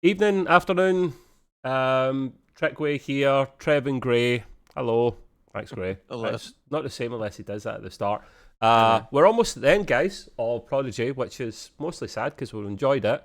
Evening, afternoon, Trickway here, Trevin Gray. Hello. Thanks, Gray. Hello. It's not the same unless he does that at the start. know. We're almost at the end, guys, of Prodigy, which is mostly sad because we've enjoyed it.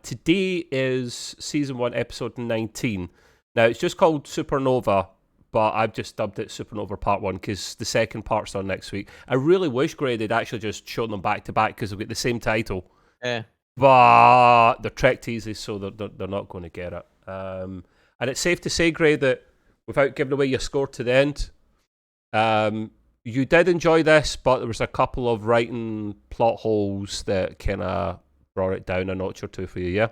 Today is Season 1, Episode 19. Now, it's just called Supernova, but I've just dubbed it Supernova Part 1 because the second part's on next week. I really wish, Gray, they'd actually just shown them back to back because they've got the same title. Yeah. But they're Trek teases, so they're not going to get it. And it's safe to say, Gray, that without giving away your score to the end, you did enjoy this, but there was a couple of writing plot holes that kind of brought it down a notch or two for you, yeah?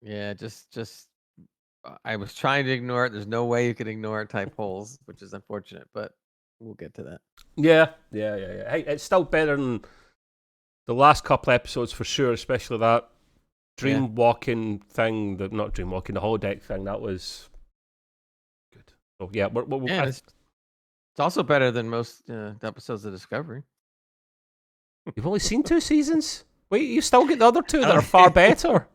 Yeah, just I was trying to ignore it. There's no way you could ignore it type holes, which is unfortunate, but we'll get to that. Yeah. Hey, it's still better than the last couple episodes for sure, especially that dream walking thing, not dream walking, the holodeck thing, that was good. So yeah, It's also better than most episodes of Discovery. You've only seen 2 seasons? Wait, you still get the other 2 that are far better?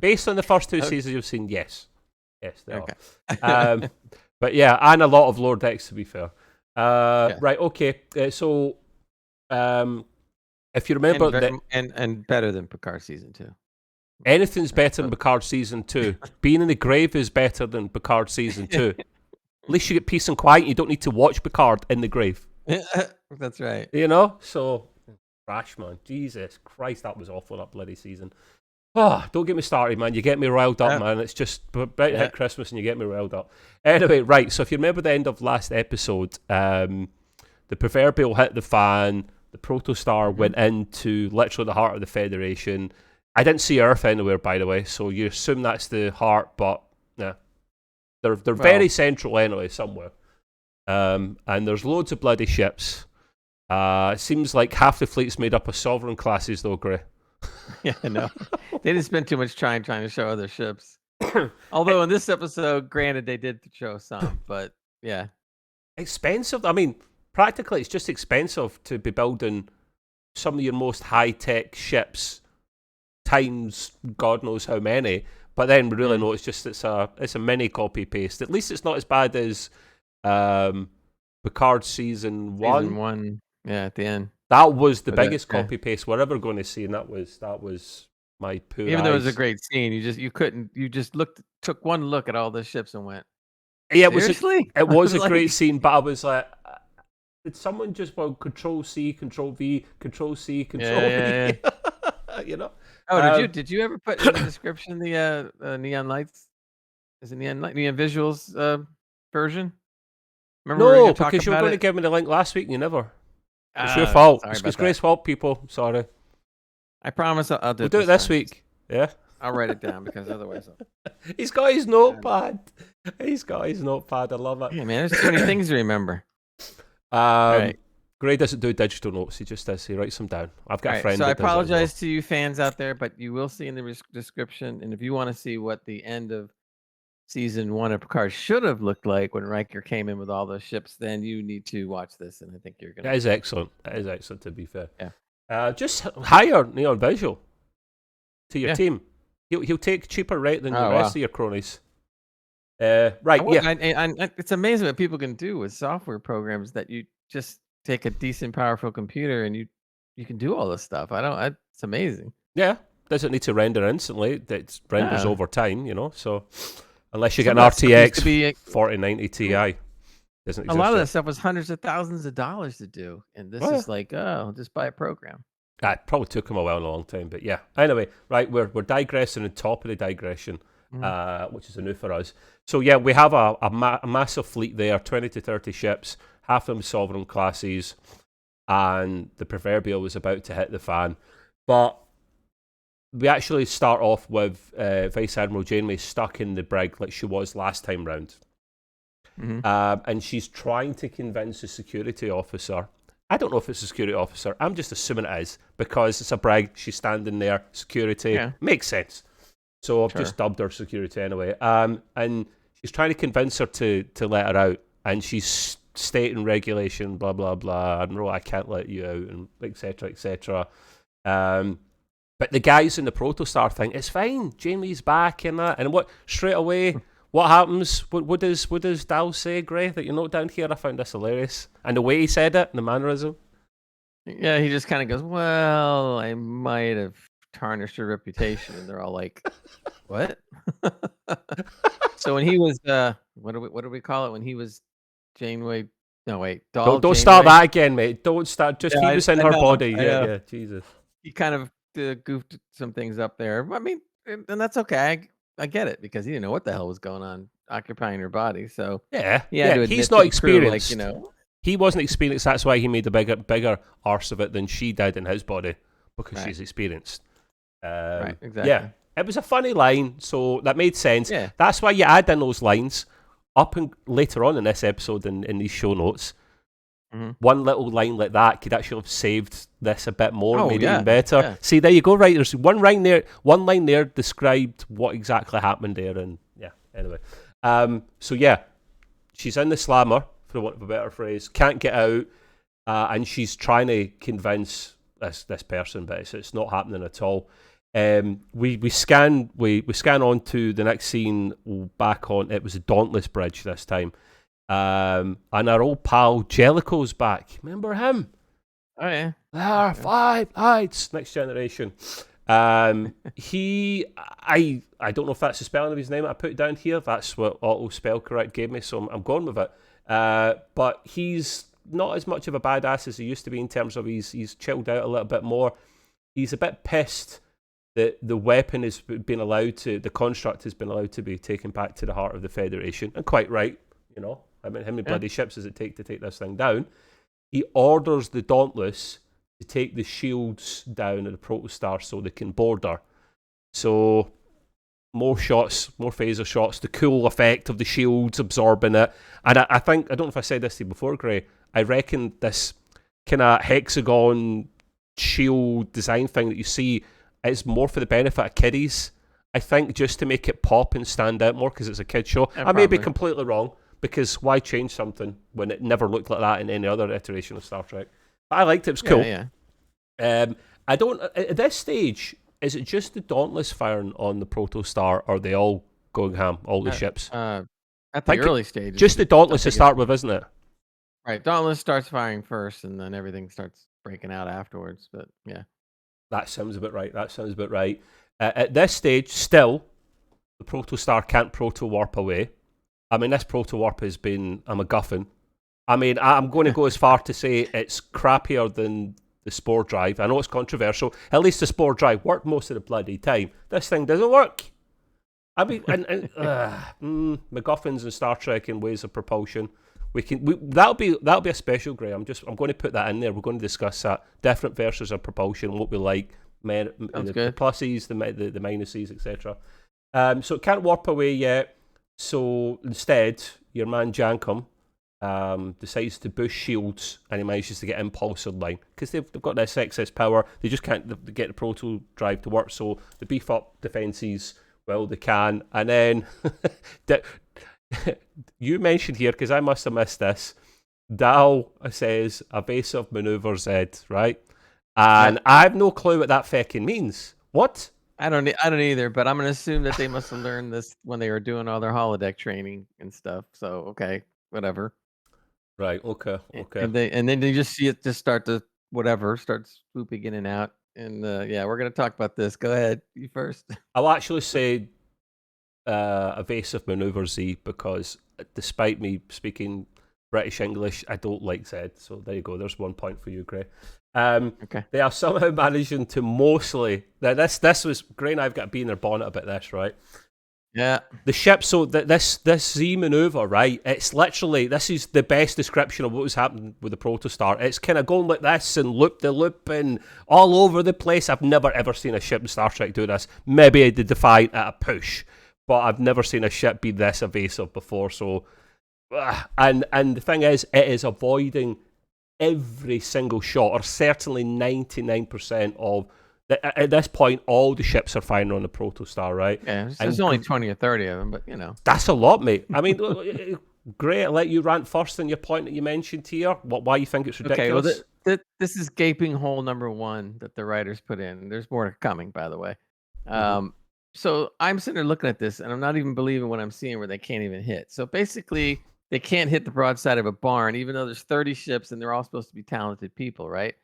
Based on the first 2 seasons you've seen, yes. Yes, they are. But yeah, and a lot of Lower Decks, to be fair. Right, okay. So, if you remember... And better than Picard Season 2. Anything's better than Picard Season 2. Being in the grave is better than Picard Season 2. At least you get peace and quiet. You don't need to watch Picard in the grave. That's right. You know? So, trash, man. Jesus Christ, that was awful, that bloody season. Oh, don't get me started, man. You get me riled up, man. It's just about to hit Christmas and you get me riled up. Anyway, right. So if you remember the end of last episode, the proverbial hit the fan. The Protostar went into literally the heart of the Federation. I didn't see Earth anywhere, by the way, so you assume that's the heart, but yeah. They're very central anyway, somewhere. And there's loads of bloody ships. It seems like half the fleet's made up of sovereign classes, though, Gray. Yeah, no. They didn't spend too much time trying to show other ships. Although in this episode, granted, they did show some, but yeah. Expensive. I mean, practically, it's just expensive to be building some of your most high-tech ships times God knows how many. But then we really know it's a mini copy-paste. At least it's not as bad as Picard Season 1. Season 1, yeah, at the end. That was the biggest copy-paste we're ever going to see, and that was my poor Even eyes. though it was a great scene, you just took one look at all the ships and went, yeah, seriously? It was a great scene, but I was like, did someone just Control C, Control V, Control C, Control V? Yeah. You know? Oh, did you ever put in the description the neon lights? Is it neon visuals version? Remember no, because you were going to give me the link last week and you never. It's your fault. It's Gray's fault, people. Sorry. I promise I'll do it. We'll do it this week. Yeah. I'll write it down because otherwise He's got his notepad. I love it. Yeah, man, there's too many things to remember. Right. Gray doesn't do digital notes. He just does. He writes them down. I've got a friend. So I apologize to you fans out there, but you will see in the description. And if you want to see what the end of Season 1 of Picard should have looked like when Riker came in with all those ships, then you need to watch this. And I think you're going to. That is excellent. That is excellent, to be fair. Yeah. Just hire Neon Visual to your team. He'll take cheaper rate than the rest of your cronies. It's amazing what people can do with software programs that you just take a decent, powerful computer and you can do all this stuff. It's amazing. Yeah, doesn't need to render instantly. It renders over time, you know. So unless you get an RTX 4090 Ti, doesn't exist. A lot of that stuff was hundreds of thousands of dollars to do, and this is like, just buy a program. It probably took him a long time, but yeah. Anyway, right, we're digressing on top of the digression, which is new for us. So yeah, we have a massive fleet there, 20 to 30 ships, half of them sovereign classes, and the proverbial was about to hit the fan. But we actually start off with Vice Admiral Janeway stuck in the brig like she was last time round. And she's trying to convince the security officer. I don't know if it's a security officer. I'm just assuming it is because it's a brig. She's standing there. Security. Makes sense. So I've just dubbed her security anyway. And she's trying to convince her to let her out. And she's stating regulation, blah, blah, blah. Admiral, I can't let you out, and et cetera, et cetera. But the guys in the Protostar think it's fine. Janeway's back and that, and what straight away. What happens? What does Dal say, Gray? That you note down here? I found this hilarious, and the way he said it, and the mannerism. Yeah, he just kind of goes, "Well, I might have tarnished her reputation," and they're all like, "What?" So when he was, what do we call it? When he was Janeway? No, wait, Doll. Don't start that again, mate. Don't start. Just Yeah, he was in her body. I Yeah, know. yeah. Jesus. He kind of goofed some things up there. I mean, and that's okay. I get it because he didn't know what the hell was going on occupying her body. So Yeah, he had to admit he's to not the crew, experienced. like, He wasn't experienced. That's why he made a bigger arse of it than she did in his body because Right. she's experienced. Right, exactly. Yeah, it was a funny line, so that made sense. Yeah. That's why you add in those lines up and later on in this episode in these show notes. Mm-hmm. One little line like that could actually have saved this a bit more, Oh, made it yeah, even better. yeah. See, there you go. Right, there's one line there described what exactly happened there, and yeah. Anyway, so yeah, she's in the slammer, for want of a better phrase, can't get out, and she's trying to convince this person, but it's not happening at all. We scan on to the next scene back on. It was a Dauntless Bridge this time. And our old pal Jellicoe's back. Remember him? Oh yeah. There are 5 heights. Next Generation. I don't know if that's the spelling of his name I put down here. That's what auto spell correct gave me, so I'm going with it. But he's not as much of a badass as he used to be in terms of he's chilled out a little bit more. He's a bit pissed that the weapon has been allowed to, the construct has been allowed to be taken back to the heart of the Federation, and quite right. You know, I mean, how many bloody ships does it take to take this thing down? He orders the Dauntless to take the shields down at the Protostar so they can board her. So, more shots, more phaser shots, the cool effect of the shields absorbing it. And I think, I don't know if I said this to you before, Gray, I reckon this kind of hexagon shield design thing that you see is more for the benefit of kiddies. I think just to make it pop and stand out more because it's a kid show. Yeah, I may be probably. completely wrong. Because why change something when it never looked like that in any other iteration of Star Trek? But I liked it. It was cool. Yeah. I don't. At this stage, is it just the Dauntless firing on the Protostar, or are they all going ham? All the ships? At the early stages. Just the Dauntless to start with, isn't it? Right. Dauntless starts firing first, and then everything starts breaking out afterwards. But yeah. That sounds about right. At this stage, still, the Protostar can't proto-warp away. I mean, this proto-warp has been a MacGuffin. I mean, I'm going to go as far to say it's crappier than the Spore Drive. I know it's controversial. At least the Spore Drive worked most of the bloody time. This thing doesn't work. I mean, MacGuffins and Star Trek in ways of propulsion. That'll be a special, Gray. I'm going to put that in there. We're going to discuss that. Different versions of propulsion, what we like, the pluses, the minuses, etc. So it can't warp away yet. So instead, your man Jankum decides to boost shields, and he manages to get impulse online because they've got this excess power. They just can't get the proto drive to work, so they beef up defenses well they can. And then you mentioned here, because I must have missed this, Dal says evasive maneuver Z, right? And I have no clue what that feckin' means. What? I don't either, but I'm gonna assume that they must have learned this when they were doing all their holodeck training and stuff. So okay, whatever. Right. Okay. And then they just see it just start swooping in and out. And yeah, we're gonna talk about this. Go ahead, you first. I'll actually say evasive maneuver Z because despite me speaking British English, I don't like Z. So there you go. There's 1 point for you, Gray. Okay. They are somehow managing to mostly. This was Gray and I've got to be in their bonnet about this, right? Yeah. The ship. So this Z maneuver, right? It's literally, this is the best description of what was happening with the Protostar. It's kind of going like this and loop the loop and all over the place. I've never ever seen a ship in Star Trek do this. Maybe the Defiant at a push, but I've never seen a ship be this evasive before. So, and the thing is, it is avoiding every single shot, or certainly 99% of. At this point, all the ships are firing on the Protostar, right? Yeah, there's only 20 or 30 of them, but you know. That's a lot, mate. I mean, great. I'll let you rant first on your point that you mentioned here. Why you think it's ridiculous? Okay, well, this is gaping hole number 1 that the writers put in. There's more coming, by the way. So I'm sitting there looking at this, and I'm not even believing what I'm seeing where they can't even hit. So basically, they can't hit the broadside of a barn, even though there's 30 ships, and they're all supposed to be talented people, right?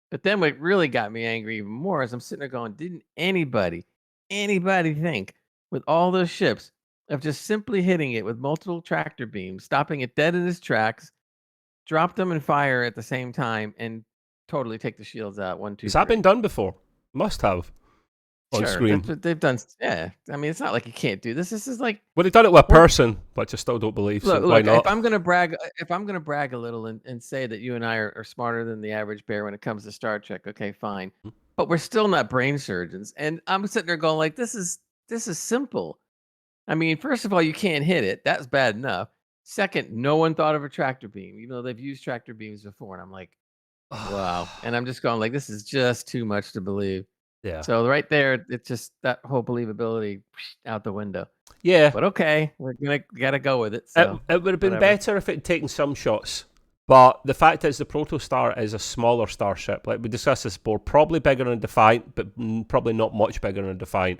But then what really got me angry even more is I'm sitting there going, didn't anybody think with all those ships of just simply hitting it with multiple tractor beams, stopping it dead in its tracks, drop them and fire at the same time, and totally take the shields out? 1, 2, Has that 3. been done before? Must have. On Sure, screen. that's what they've done. Yeah, I mean, it's not like you can't do this. This is like, Well, they've done it with a person, but I still don't believe. So why look. not? If I'm gonna brag a little and say that you and I are smarter than the average bear when it comes to Star Trek, okay, fine. But we're still not brain surgeons, and I'm sitting there going like, this is simple. I mean, first of all, you can't hit it. That's bad enough. Second, no one thought of a tractor beam, even though they've used tractor beams before. And I'm like, wow. And I'm just going like, this is just too much to believe. Yeah. So right there, it's just that whole believability out the window. Yeah. But okay, gotta go with it. So it would have been better if it had taken some shots. But the fact is, the Protostar is a smaller starship. Like we discussed this before, probably bigger than Defiant, but probably not much bigger than Defiant.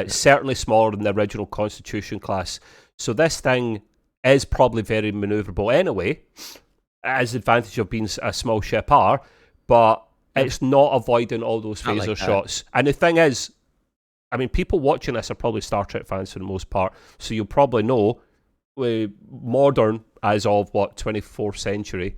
Certainly smaller than the original Constitution class. So this thing is probably very manoeuvrable anyway, as the advantage of being a small ship are, but it's not avoiding all those phaser like shots. And the thing is, I mean, people watching this are probably Star Trek fans for the most part, so you'll probably know, modern as of 24th century,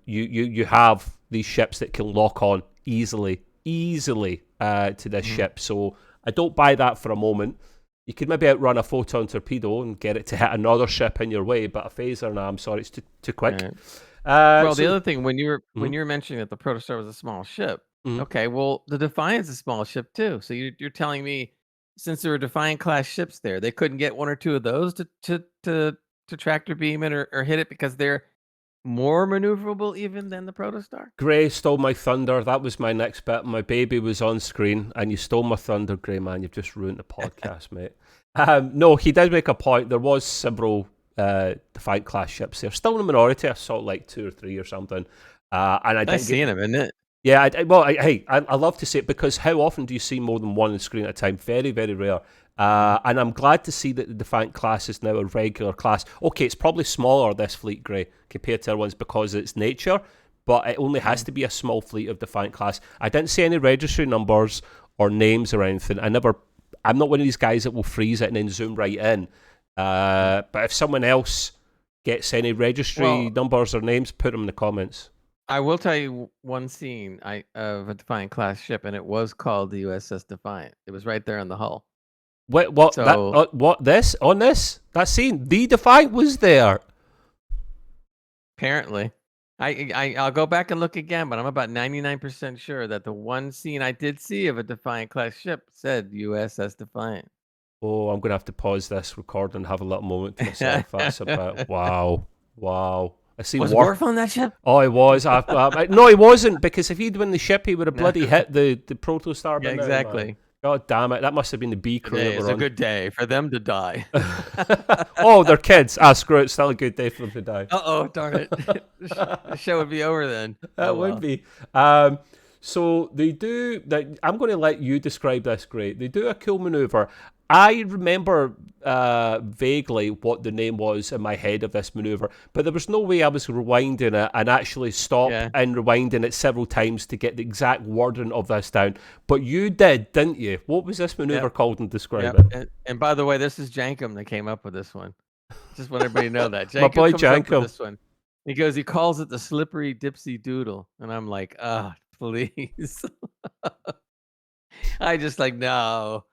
you have these ships that can lock on easily to this ship. So I don't buy that for a moment. You could maybe outrun a photon torpedo and get it to hit another ship in your way, but a phaser, nah, I'm sorry, it's too quick. Right. Well, so the other thing, when you were mentioning that the Protostar was a small ship, okay, well, the Defiant's a small ship too. So you're telling me, since there were Defiant class ships there, they couldn't get 1 or 2 of those to tractor beam it or hit it because they're more maneuverable even than the Protostar? Gray stole my thunder. That was my next bit. My baby was on screen, and you stole my thunder, Gray, man. You've just ruined the podcast, mate. No, he did make a point. There was several Defiant class ships there. Still in the minority. I saw like 2 or 3 or something. And I didn't seeing them, isn't it? Yeah, I love to see it, because how often do you see more than one on the screen at a time? Very, very rare. And I'm glad to see that the Defiant class is now a regular class. Okay, it's probably smaller, this fleet, Grey, compared to other ones because of its nature, but it only has to be a small fleet of Defiant class. I didn't see any registry numbers or names or anything. I'm not one of these guys that will freeze it and then zoom right in. But if someone else gets any registry numbers or names, put them in the comments. I will tell you one scene of a Defiant class ship, and it was called the USS Defiant. It was right there on the hull. What? So, That scene? The Defiant was there. Apparently, I'll go back and look again, but I'm about 99% sure that the one scene I did see of a Defiant class ship said USS Defiant. Oh, I'm gonna have to pause this recording and have a little moment to myself. That's about wow. I see. Was Worf on that ship? Oh, he was. No, he wasn't, because if he'd won the ship, he would have bloody hit the Protostar. Yeah, exactly. Now, God damn it! That must have been the B crew. Today is a good day for them to die. Oh, they're kids. Screw it. Still a good day for them to die. Darn it! The show would be over then. That would be. So they do. I'm going to let you describe this. Great. They do a cool maneuver. I remember vaguely what the name was in my head of this maneuver, but there was no way I was rewinding it and actually stop and rewinding it several times to get the exact wording of this down. But you did, didn't you? What was this maneuver called, and describe it? And by the way, this is Jankum that came up with this one. Just want everybody to know that. My boy Jankum. This one. He calls it the slippery dipsy doodle, and I'm like, please. I just like, no.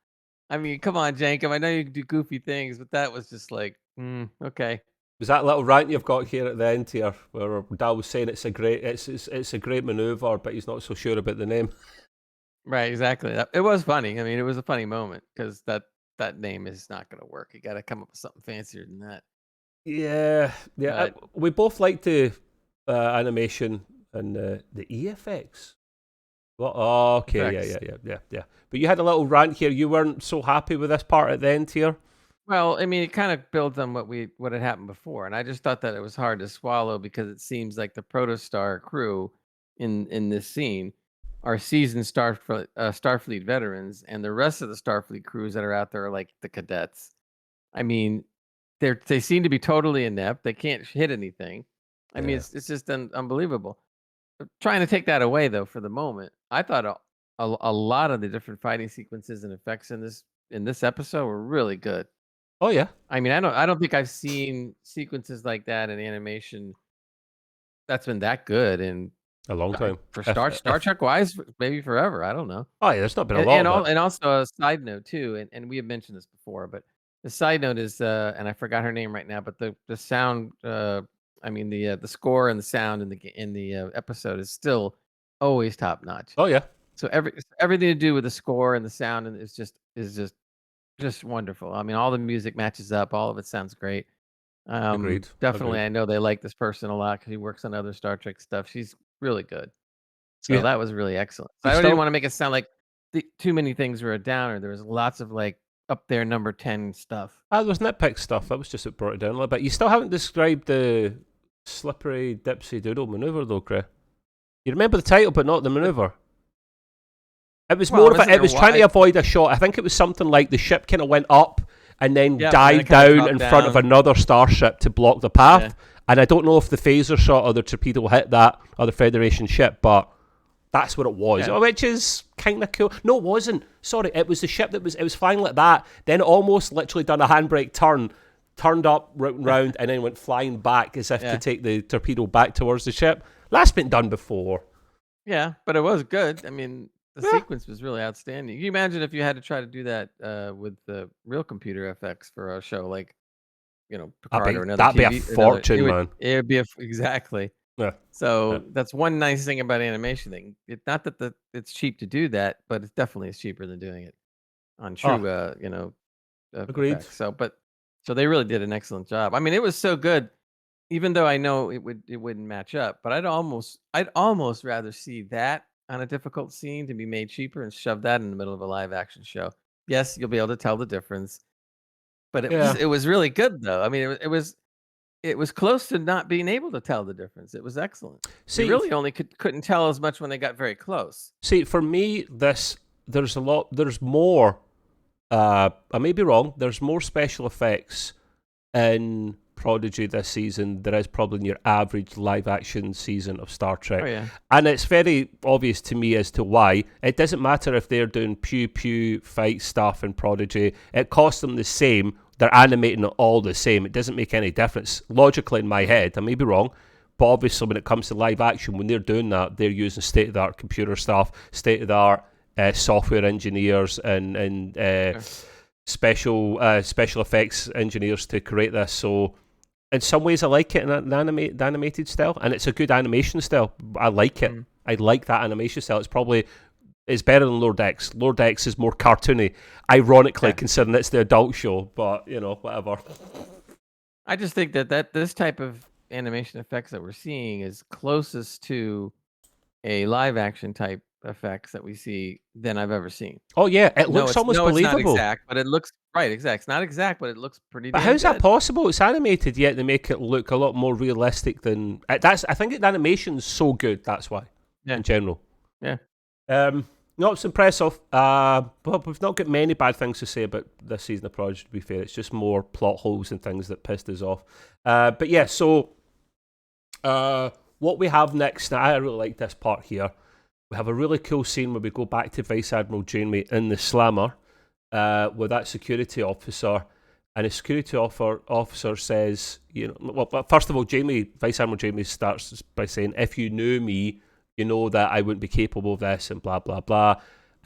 I mean, come on, Jankum. I know you can do goofy things, but that was just like, okay. Was that little rant you've got here at the end here, where Dal was saying it's a great maneuver, but he's not so sure about the name? Right, exactly. It was funny. I mean, it was a funny moment because that name is not going to work. You got to come up with something fancier than that. Yeah. We both like the animation and the EFX. Well, okay, yeah. But you had a little rant here. You weren't so happy with this part at the end here. Well, I mean, it kind of builds on what had happened before, and I just thought that it was hard to swallow because it seems like the Protostar crew in this scene are seasoned Starfleet veterans, and the rest of the Starfleet crews that are out there are like the cadets. I mean, they seem to be totally inept. They can't hit anything. I mean, Yeah. it's just unbelievable. Trying to take that away though for the moment, I thought a lot of the different fighting sequences and effects in this episode were really good. Oh yeah, I mean, I don't think I've seen sequences like that in animation that's been that good in a long time. for If Star if Trek wise, maybe forever. I don't know. oh yeah, there's not been a And lot and, of al- it. and also a side note too, and we have mentioned this before, but the side note is, and I forgot her name right now, but the sound, I mean the score and the sound in the episode is still always top notch. Oh yeah, So everything to do with the score and the sound and is just wonderful. I mean, all the music matches up. All of it sounds great. agreed, Definitely, agreed. I know they like this person a lot because he works on other Star Trek stuff. She's really good. So You that was really excellent. So you I didn't still want to make it sound like too many things were a downer. There was lots of like up there number 10 stuff. there was nitpick stuff. That was just what brought it down a little bit. You still haven't described the slippery dipsy doodle maneuver though, Cray. You remember the title, but not the maneuver. It was Well, more of wasn't a, it there was trying to wide? avoid a shot. I think it was something like the ship kind of went up and then Yep, and then it dived kind of down dropped in front of down. another starship to block the Yeah. path. And I don't know if the phaser shot or the torpedo hit that other Federation ship, but that's what it was, Yeah. which is kind of cool. No, it wasn't. Sorry, it was the ship it was flying like that. Then it almost literally done a handbrake turn, turned up round, and then went flying back as if to Yeah. take the torpedo back towards the ship. That's been done before. Yeah, but it was good. I mean, the Yeah. sequence was really outstanding. Can you imagine if you had to try to do that with the real computer effects for a show like, Picard or another That'd be a TV, another it fortune, would man. it would be exactly. Yeah. Yeah. So that's one nice thing about animation thing. It's not that it's cheap to do that, but it definitely is cheaper than doing it on Oh, true agreed. effects. So they really did an excellent job. I mean, it was so good, even though I know it wouldn't match up, but I'd almost rather see that on a difficult scene to be made cheaper and shove that in the middle of a live action show. Yes, you'll be able to tell the difference, but it was Yeah. it was really good though. I mean, it was close to not being able to tell the difference. It was excellent. You See, really only couldn't tell as much when they got very close. for me, there's more. I may be wrong. There's more special effects in Prodigy this season there is probably in your average live action season of Star Oh Trek. yeah. And it's very obvious to me as to why. It doesn't matter if they're doing pew pew fight stuff in Prodigy. It costs them the same. They're animating it all the same. It doesn't make any difference. Logically in my head, I may be wrong, but obviously when it comes to live action, when they're doing that, they're using state-of-the-art computer stuff, state-of-the-art software engineers and Sure. special effects engineers to create this. So in some ways I like it in an animated style, and it's a good animation style. I like it. Mm. I like that animation style. It's better than Lord X. Lord X is more cartoony, ironically, Yeah. considering it's the adult show, but whatever. I just think that this type of animation effects that we're seeing is closest to a live action type effects that we see than I've ever seen. Oh yeah, it No, looks almost it's not believable. exact, but it looks right. Exact. It's not exact, but it looks pretty But damn how's that good. possible? It's animated, yet they make it look a lot more realistic than that's. I think the animation's so good. That's why, Yeah. in general. Yeah. No, it's impressive. But we've not got many bad things to say about this season of Prodigy, to be fair. It's just more plot holes and things that pissed us off. But yeah, so what we have next, now I really like this part here. We have a really cool scene where we go back to Vice Admiral Jamie in the Slammer with that security officer. And the security officer says, well, first of all, Vice Admiral Jamie starts by saying, if you knew me, you know that I wouldn't be capable of this and blah, blah, blah.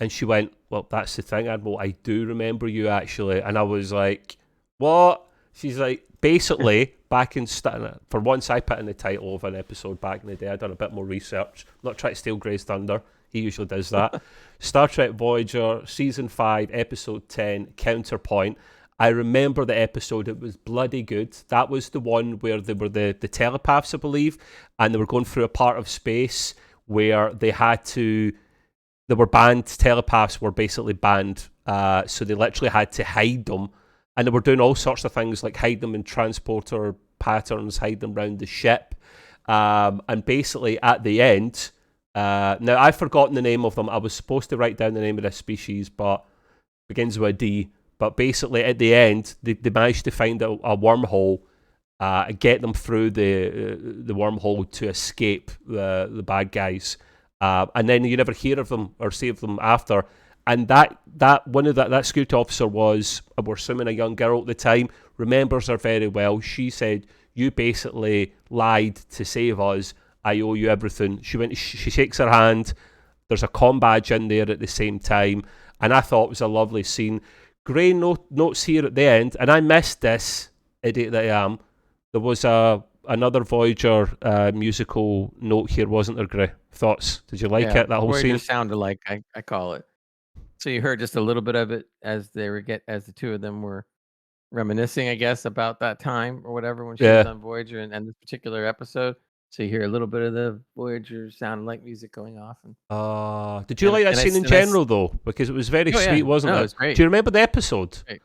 And she went, well, that's the thing, Admiral. I do remember you, actually. And I was like, what? She's like, basically, back in... For once, I put in the title of an episode back in the day. I'd done a bit more research. I'm not trying to steal Gray's thunder. He usually does that. Star Trek Voyager, Season 5, Episode 10, Counterpoint. I remember the episode. It was bloody good. That was the one where they were the telepaths, I believe, and they were going through a part of space where they were banned. Telepaths were basically banned, so they literally had to hide them, and they were doing all sorts of things like hide them in transporter patterns, hide them around the ship, and basically at the end, now I've forgotten the name of them. I was supposed to write down the name of this species, but begins with a D. But basically at the end, they managed to find a wormhole, get them through the wormhole to escape the bad guys, and then you never hear of them or see of them after. And that security officer was, we're assuming, a young girl at the time, remembers her very well. She said, "You basically lied to save us. I owe you everything." She shakes her hand. There's a comm badge in there at the same time, and I thought it was a lovely scene. Grey notes here at the end, and I missed this, idiot that I am. There was another Voyager musical note here, wasn't there, Grey? Thoughts? Did you like it, that whole Voyager scene? sound alike, I call it. So you heard just a little bit of it as the two of them were reminiscing, I guess, about that time or whatever when she was on Voyager and this particular episode. So you hear a little bit of the Voyager sound like music going off. Did you like that scene in general, though? Because it was very sweet, wasn't it? It was great. Do you remember the episode? Great.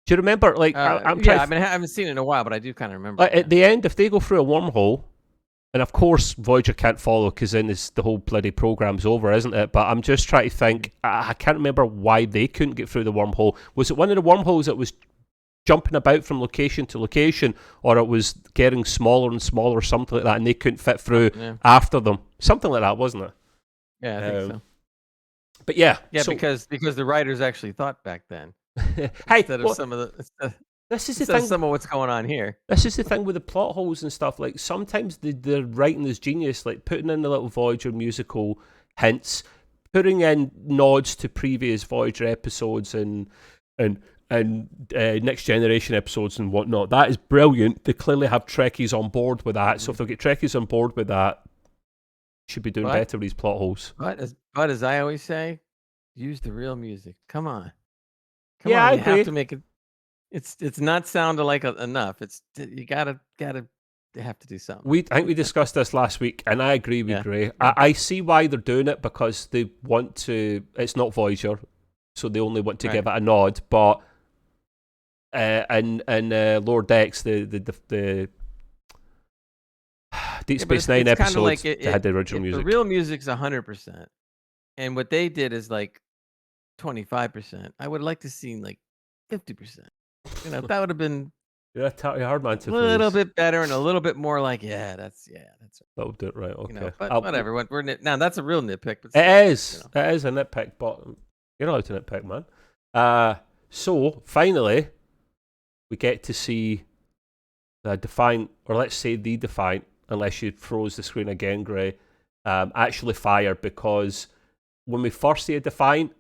Do you remember, like, I haven't seen it in a while, but I do kind of remember. At the end, if they go through a wormhole, and of course Voyager can't follow because then the whole bloody program's over, isn't it? But I'm just trying to think. I can't remember why they couldn't get through the wormhole. Was it one of the wormholes that was jumping about from location to location, or it was getting smaller and smaller, something like that, and they couldn't fit through after them? Something like that, wasn't it? Yeah, I think so. But yeah, because the writers actually thought back then. Hey, instead of some of the. This is the thing. Some of what's going on here. This is the thing with the plot holes and stuff. Like sometimes the writing is genius. Like putting in the little Voyager musical hints, putting in nods to previous Voyager episodes and Next Generation episodes and whatnot. That is brilliant. They clearly have Trekkies on board with that. So if they'll get Trekkies on board with that, should be doing better with these plot holes. But as I always say, use the real music. Come on. I agree. Have to make it. It's not sound alike enough. You gotta have to do something. I think we discussed this last week, and I agree with Gray. I see why they're doing it because they want to. It's not Voyager, so they only want to give it a nod. But in Lower Decks, the Deep Space Nine episodes, like they had the original music. The real music's 100%, and what they did is like 25%. I would like to see like 50%. That would have been hard man to a little bit better and a little bit more like that's that'll do it right. Okay, but whatever. Now that's a real nitpick. But it is a nitpick, but you're allowed to nitpick, man. So finally, we get to see the Defiant, or let's say the Defiant, unless you froze the screen again, Gray, actually fire, because when we first see a Defiant,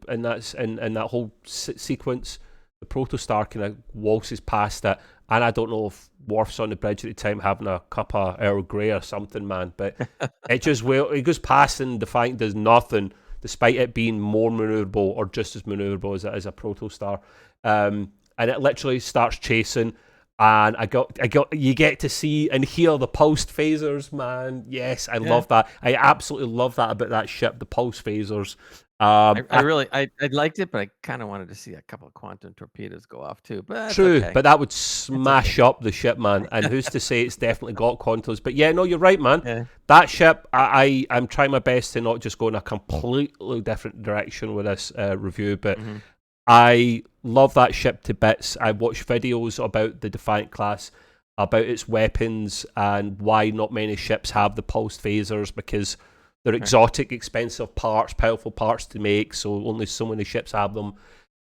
and that's in that whole sequence, the Protostar kind of waltzes past it, and I don't know if Worf's on the bridge at the time having a cup of Earl Grey or something, man, but it goes past and Defiant does nothing, despite it being more maneuverable or just as maneuverable as it is a Protostar, and it literally starts chasing. And you get to see and hear the pulsed phasers, man. Yes, I love that. I absolutely love that about that ship, the pulse phasers. I liked it, but I kind of wanted to see a couple of quantum torpedoes go off too. But true, okay. But that would smash up the ship, man. And who's to say it's definitely got quantums? But yeah, no, you're right, man. Yeah. That ship, I'm trying my best to not just go in a completely different direction with this review, but I love that ship to bits. I watched videos about the Defiant class, about its weapons, and why not many ships have the pulsed phasers, because they're exotic, expensive parts, powerful parts to make, so only so many ships have them.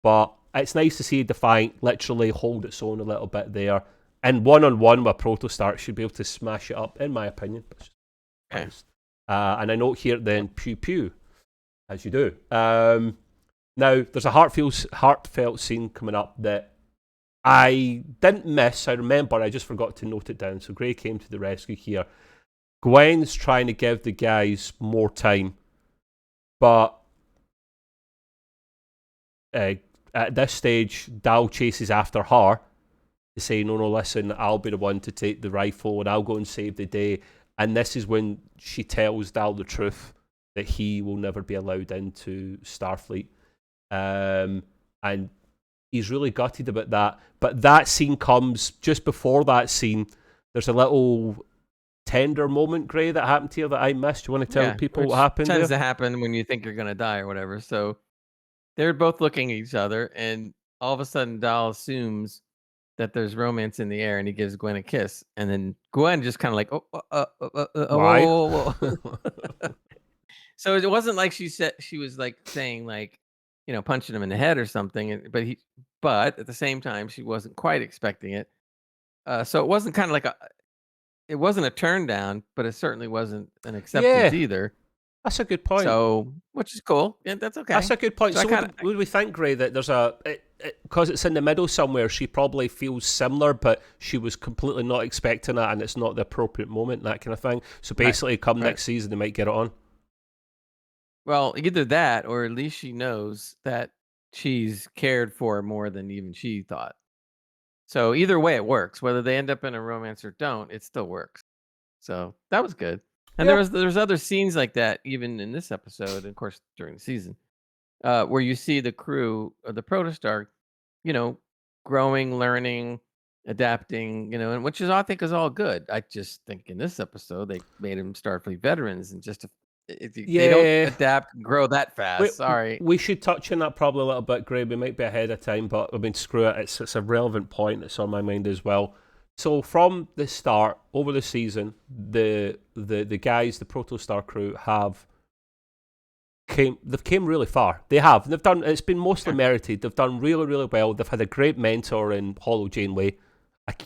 But it's nice to see Defiant literally hold its own a little bit there. And one-on-one with Protostar should be able to smash it up, in my opinion. And I note here then, pew pew, as you do. Now, there's a heartfelt scene coming up that I didn't miss. I remember, I just forgot to note it down. So Gray came to the rescue here. Gwen's trying to give the guys more time, but at this stage, Dal chases after her to say, no, listen, I'll be the one to take the rifle and I'll go and save the day. And this is when she tells Dal the truth, that he will never be allowed into Starfleet. And he's really gutted about that. But that scene comes just before that scene. There's a little tender moment, Gray, that happened to you that I missed. You want to tell people which what happened tends there? to happen when you think you're gonna die or whatever. So they're both looking at each other, and all of a sudden, Dahl assumes that there's romance in the air, and he gives Gwen a kiss, and then Gwen just kind of like, Why? whoa, whoa, whoa. So it wasn't like she said she was like saying like, punching him in the head or something, but at the same time, she wasn't quite expecting it. So it wasn't kind of like it wasn't a turn down, but it certainly wasn't an acceptance Yeah, either. that's a good point. So, which is cool. Yeah, that's That's okay. a good point. So I So kind of, would we think, Gray, that there's because it's in the middle somewhere, she probably feels similar, but she was completely not expecting that, and it's not the appropriate moment, that kind of thing. So right, basically, come right. next season, they might get it on. Well, either that, or at least she knows that she's cared for more than even she thought. So either way, it works. Whether they end up in a romance or don't, it still works. So that was good. And Yeah, there's other scenes like that even in this episode, and of course during the season, where you see the crew of the Protostar, you know, growing, learning, adapting, and which is I think is all good. I just think in this episode they made them Starfleet veterans, and they don't yeah. adapt and grow that We, fast. Sorry. we should touch on that probably a little bit, Gray. We might be ahead of time, but I mean, screw it. It's a relevant point that's on my mind as well. So from the start, over the season, the guys, the Protostar crew, they've came really far. They have. They've done. It's been mostly Sure, merited. They've done really, really well. They've had a great mentor in Hollow Janeway.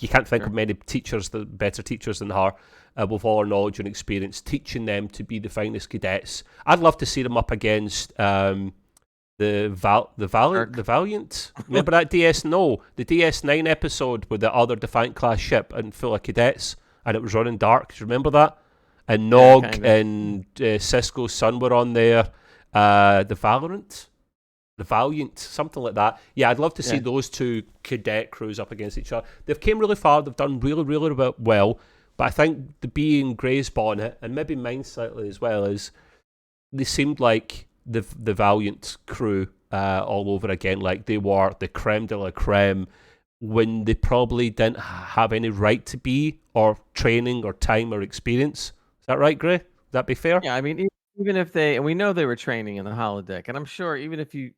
You can't think of sure. many better teachers than her, with all her knowledge and experience, teaching them to be the finest cadets. I'd love to see them up against the Kirk. Valiant. Remember that the DS9 episode with the other Defiant class ship and full of cadets, and it was running dark. Do you remember that? And Yeah, Nog kind of. and Cisco's son were on there. The Valiant, something like that. Yeah, I'd love to see Yeah. those two cadet crews up against each other. They've came really far. They've done really, really well. But I think the being Grey's bonnet, and maybe mine slightly as well, is they seemed like the Valiant crew all over again. Like they were the creme de la creme when they probably didn't have any right to be, or training, or time, or experience. Is that right, Grey? Would that be fair? Yeah, I mean, even if and we know they were training in the holodeck, and I'm sure even if you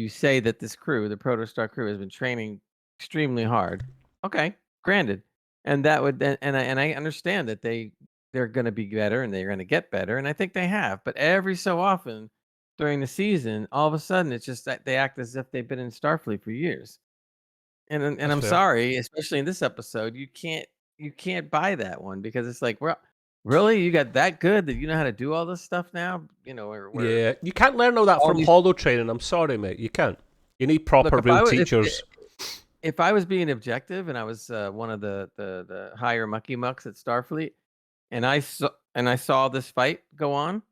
say that this crew, the Protostar crew, has been training extremely hard. Okay, granted, and that would then, and I understand that they're going to be better and they're going to get better, and I think they have. But every so often during the season, all of a sudden, it's just that they act as if they've been in Starfleet for years. And That's I'm fair. sorry, especially in this episode, you can't buy that one because it's like, well, really, you got that good that you know how to do all this stuff now, where Yeah, you can't learn all that all from these holo training. I'm sorry, mate. You can't. You need look proper, real teachers. if I was being objective and I was one of the higher mucky mucks at Starfleet, and I saw this fight go on,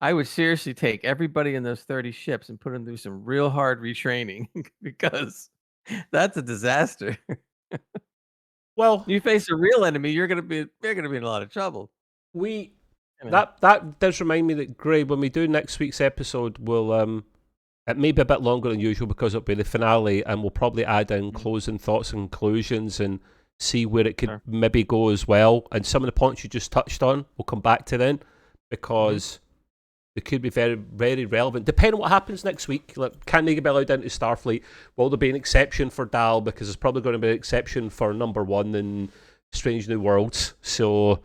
I would seriously take everybody in those 30 ships and put them through some real hard retraining because that's a disaster. Well, You face a real enemy, you're gonna be in a lot of trouble. we You know. that does remind me that, Gray, when we do next week's episode, we'll it may be a bit longer than usual because it'll be the finale, and we'll probably add in Mhm. closing thoughts and conclusions and see where it could Sure. maybe go as well. And some of the points you just touched on, we'll come back to then, Mhm. because they could be very, very relevant. Depending on what happens next week, like, can they be allowed into Starfleet? Will there be an exception for Dal? Because there's probably going to be an exception for number one in Strange New Worlds. So,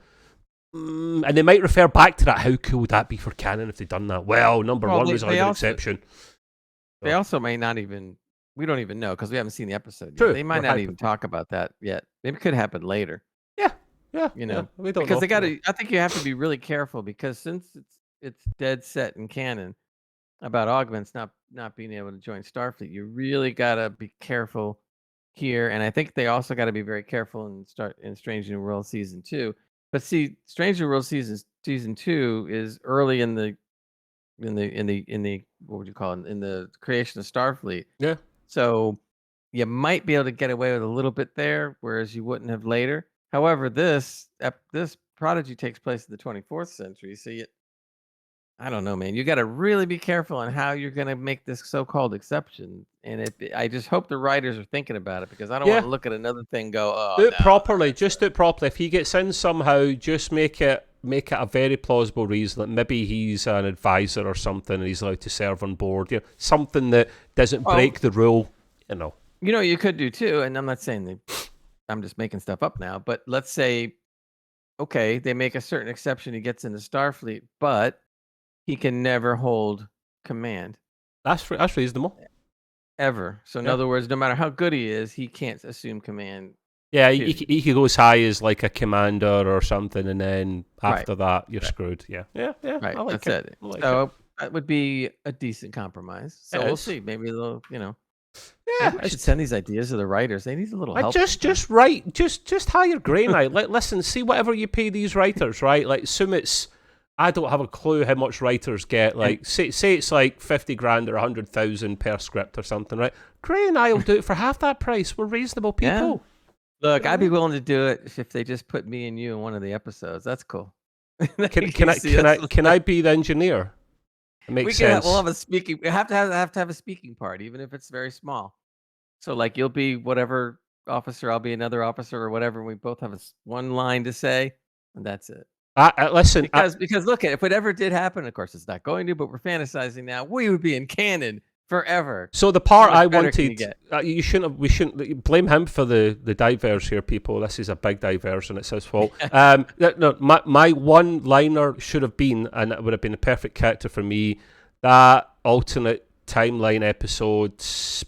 and they might refer back to that. How cool would that be for canon if they'd done that? Well, number Well, one they was always they an also exception. they So, also may not even we don't even know because we haven't seen the episode yet. true, They might we're not even hyper. talk about that yet. It could happen later, Yeah, yeah, yeah. We don't because know. they We don't. gotta I think you have to be really careful because since it's dead set in canon about augments not being able to join Starfleet, you really gotta be careful here, and I think they also gotta be very careful in Strange New World season 2. But see, Strange New World season 2 is early in the what would you call it, in the creation of Starfleet. Yeah, So you might be able to get away with a little bit there, whereas you wouldn't have later. However, this Prodigy takes place in the 24th century, so I don't know, man. You got to really be careful on how you're going to make this so-called exception. And I just hope the writers are thinking about it, because I don't want Yeah, to look at another thing and go, oh, do it no. properly. Just do it properly. If he gets in somehow, just make it a very plausible reason that maybe he's an advisor or something, and he's allowed to serve on board. You know, something that doesn't break the rule. You know. You know, you could do too, and I'm not saying that I'm just making stuff up now, but let's say, okay, they make a certain exception. He gets into Starfleet, but he can never hold command That's reasonable. ever. So in other words, no matter how good he is, he can't assume command. Yeah, he could go as high as like a commander or something, and then after that, you're screwed. Yeah. Right, I like that's it. I like So that would be a decent compromise. So It we'll is. see. Maybe they'll, Yeah, maybe we should send these ideas to the writers. They need a little help. just write, just hire Gray now. Listen, see whatever you pay these writers, right? Like, assume it's. I don't have a clue how much writers get. Like, say it's like 50 grand or 100,000 per script or something, right? Gray and I will do it for half that price. We're reasonable people. Yeah. Look, I'd be willing to do it if they just put me and you in one of the episodes. That's cool. Can I be the engineer? It makes sense. We'll have a speaking. We have to have a speaking part, even if it's very small. So like, you'll be whatever officer, I'll be another officer or whatever. And we both have one line to say, and that's it. Listen, because look, if it ever did happen, of course it's not going to, but we're fantasizing now. We would be in canon forever. So the part I wanted, we shouldn't blame him for the diverse here, people. This is a big diverse, and it's his fault. No, my one liner should have been, and it would have been a perfect character for me, that alternate timeline episode,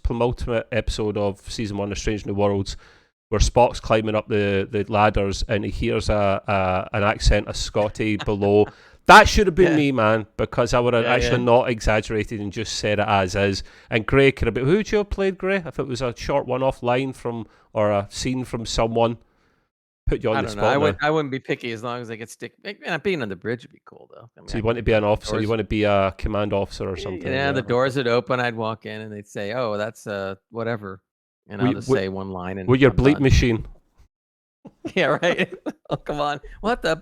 penultimate episode of season 1 of Strange New Worlds, where Spock's climbing up the ladders and he hears an accent of Scotty below. That should have been me, man, because I would have actually not exaggerated and just said it as is. And Gray could have been... Who would you have played, Gray? If it was a short one-off line from, or a scene from someone, put you on the spot. I wouldn't be picky as long as they could stick... being on the bridge would be cool, though. I mean, so you want to be an officer? You want to be a command officer or something? Yeah, the doors would open, I'd walk in, and they'd say, oh, that's whatever. And I'll just say one line. And with your bleep machine. Yeah, right. Oh, come on. What the...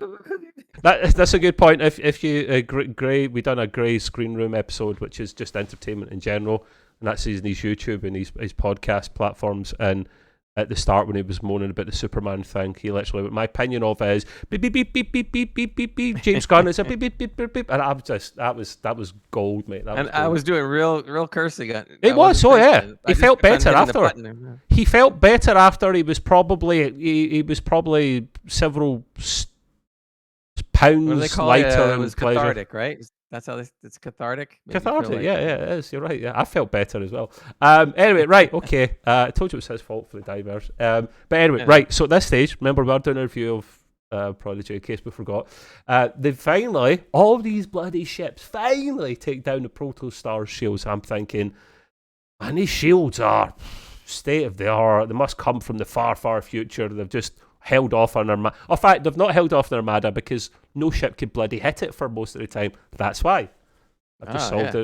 That's a good point. If you Gray, we done a Gray screen room episode, which is just entertainment in general, and that's his YouTube and his podcast platforms. And at the start, when he was moaning about the Superman thing, he literally, my opinion of it is beep beep beep beep beep beep beep beep beep. James Gunn is a beep beep beep beep beep, and I'm just that was gold, mate. I was doing real cursing. It was so yeah. He felt better after. He felt better after. He was probably several pounds lighter. It was cathartic, right? That's how it's cathartic. Cathartic, yeah, it is. You're right. Yeah, I felt better as well. Anyway, right, okay. I told you it was his fault for the divers. But anyway, right. So at this stage, remember we're doing a review of Prodigy in case we forgot. They finally, all these bloody ships finally take down the Proto Star shields. I'm thinking, man, these shields are state of the art. They must come from the far, far future. They've just held off on Armada. In fact, they've not held off on Armada because no ship could bloody hit it for most of the time. That's why. I've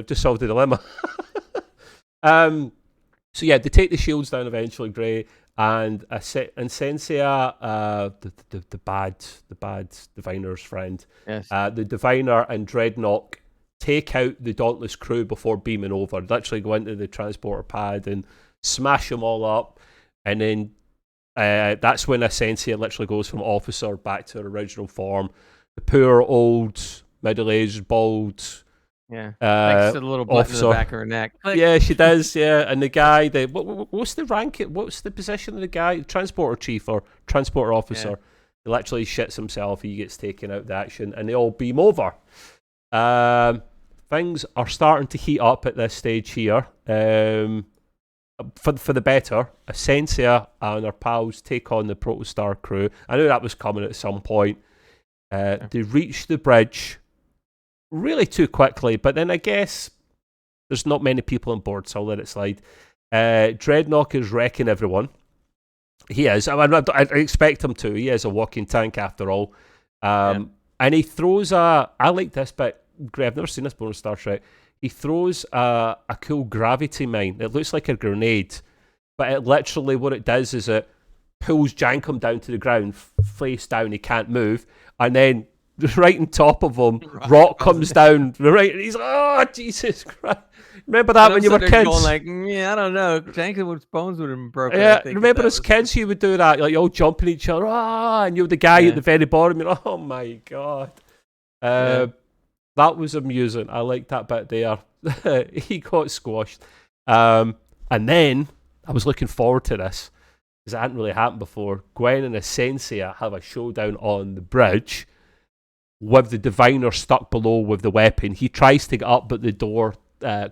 just solved the dilemma. So yeah, they take the shields down eventually, Gray, and Sensia, the bad diviner's friend. Yes. The diviner and Dreadnought take out the Dauntless crew before beaming over. Literally go into the transporter pad and smash them all up, and then that's when Essentia literally goes from officer back to her original form. The poor old middle-aged bald thanks to the little button in the back of her neck. Click. Yeah, she does. Yeah, and the guy, what's the rank? What's the position of the guy? Transporter chief or transporter officer? He literally shits himself. He gets taken out of the action, and they all beam over. Things are starting to heat up at this stage here. For the better, Essentia and her pals take on the Protostar crew. I knew that was coming at some point. They reach the bridge really too quickly, but then I guess there's not many people on board, so I'll let it slide. Dreadnought is wrecking everyone. He is. I expect him to. He is a walking tank after all. And he throws I like this bit. Gray, I've never seen this before in Star Trek. He throws a cool gravity mine. It looks like a grenade, but it literally, what it does is it pulls Jankum down to the ground, face down, he can't move, and then right on top of him. Rock comes down, right, and he's like, oh, Jesus Christ. Remember that when you were kids? Going like, yeah, I don't know. Jenkins' bones would have been broken. Yeah, remember as kids you would do that, like you all jumping each other, and you're the guy at the very bottom, you're like, oh my God. That was amusing. I liked that bit there. He got squashed. And then, I was looking forward to this, because it hadn't really happened before. Gwen and Essentia have a showdown on the bridge, with the diviner stuck below with the weapon. He tries to get up, but the door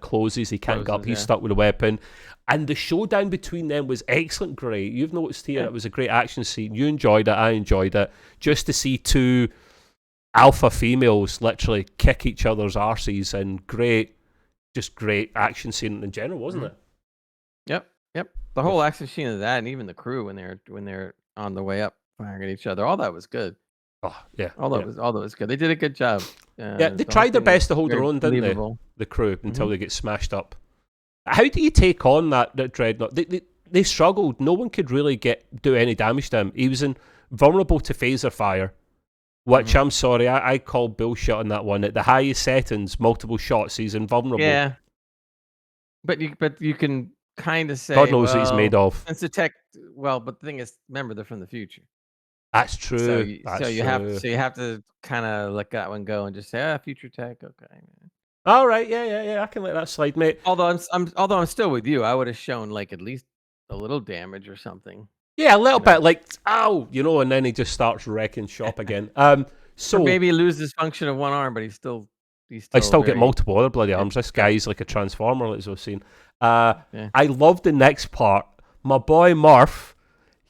closes. He can't get up. He's stuck with the weapon. And the showdown between them was excellent, great. You've noticed here it was a great action scene. You enjoyed it. I enjoyed it. Just to see two alpha females literally kick each other's arses, and great action scene in general, wasn't it? Yep. The whole action scene of that, and even the crew when they're on the way up firing at each other, all that was good. Oh yeah, all that was good. They did a good job. They tried their best to hold their own, didn't they? The crew, until they get smashed up. How do you take on that dreadnought? They struggled. No one could really do any damage to him. He was vulnerable to phaser fire, which I'm sorry, I call bullshit on that one. At the highest settings, multiple shots, he's invulnerable. Yeah, but you can kind of say, God knows what he's made of. Since the tech, but the thing is, remember, they're from the future. That's true. So you have to kind of let that one go and just say, future tech, okay. All right, yeah, I can let that slide, mate. Although I'm still with you, I would have shown like at least a little damage or something. Yeah, a little bit, like ow, and then he just starts wrecking shop again. So or maybe he loses function of one arm, but he's still I still get multiple other bloody arms. This guy's like a transformer, as we've seen. I love the next part. My boy Murph.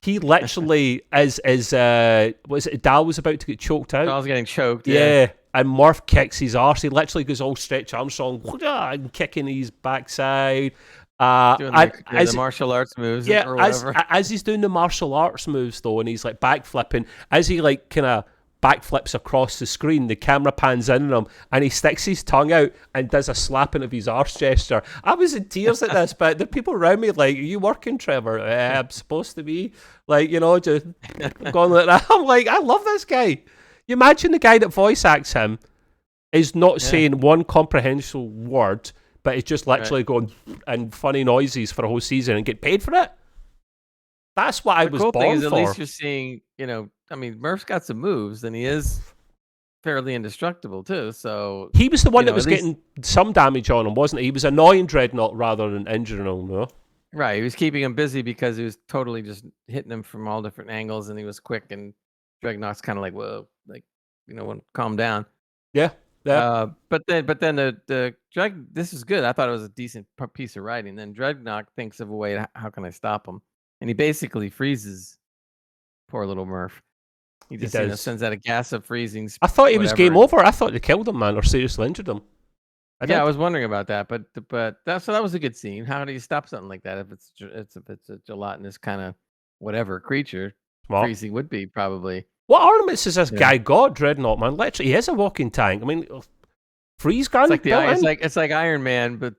He literally was it Dal was about to get choked out? Dal's getting choked. Yeah. And Murph kicks his arse. He literally goes all Stretch Armstrong and kicking his backside. Doing the martial arts moves. Yeah, or whatever. As he's doing the martial arts moves though, and he's like backflipping, as he like kind of backflips across the screen, the camera pans in on him, and he sticks his tongue out and does a slapping of his arse gesture. I was in tears at this, but the people around me like, are you working, Trevor? I'm supposed to be. Like, just going like that. I'm like, I love this guy. You imagine the guy that voice acts him is not saying one comprehensible word, but is just literally going and funny noises for a whole season and get paid for it. That's what I was born for. At least you're seeing, Murph's got some moves, and he is fairly indestructible too. So he was the one that was getting some damage on him, wasn't he? He was annoying Dreadnought rather than injuring him, no? Right, he was keeping him busy because he was totally just hitting him from all different angles, and he was quick. And Dreadnought's kind of like, whoa, like calm down. Yeah. But then the this is good. I thought it was a decent piece of writing. Then Dreadnought thinks of a way how can I stop him, and he basically freezes poor little Murph. He just sends out a gas of freezing. I thought he was game over. I thought they killed him, man, or seriously injured him. I was wondering about that, but that was a good scene. How do you stop something like that if it's a gelatinous kind of whatever creature? Freezing would be probably. What ornaments has this guy got, Dreadnought, man? Literally, he is a walking tank. I mean, freeze gun. It's like Iron Man, but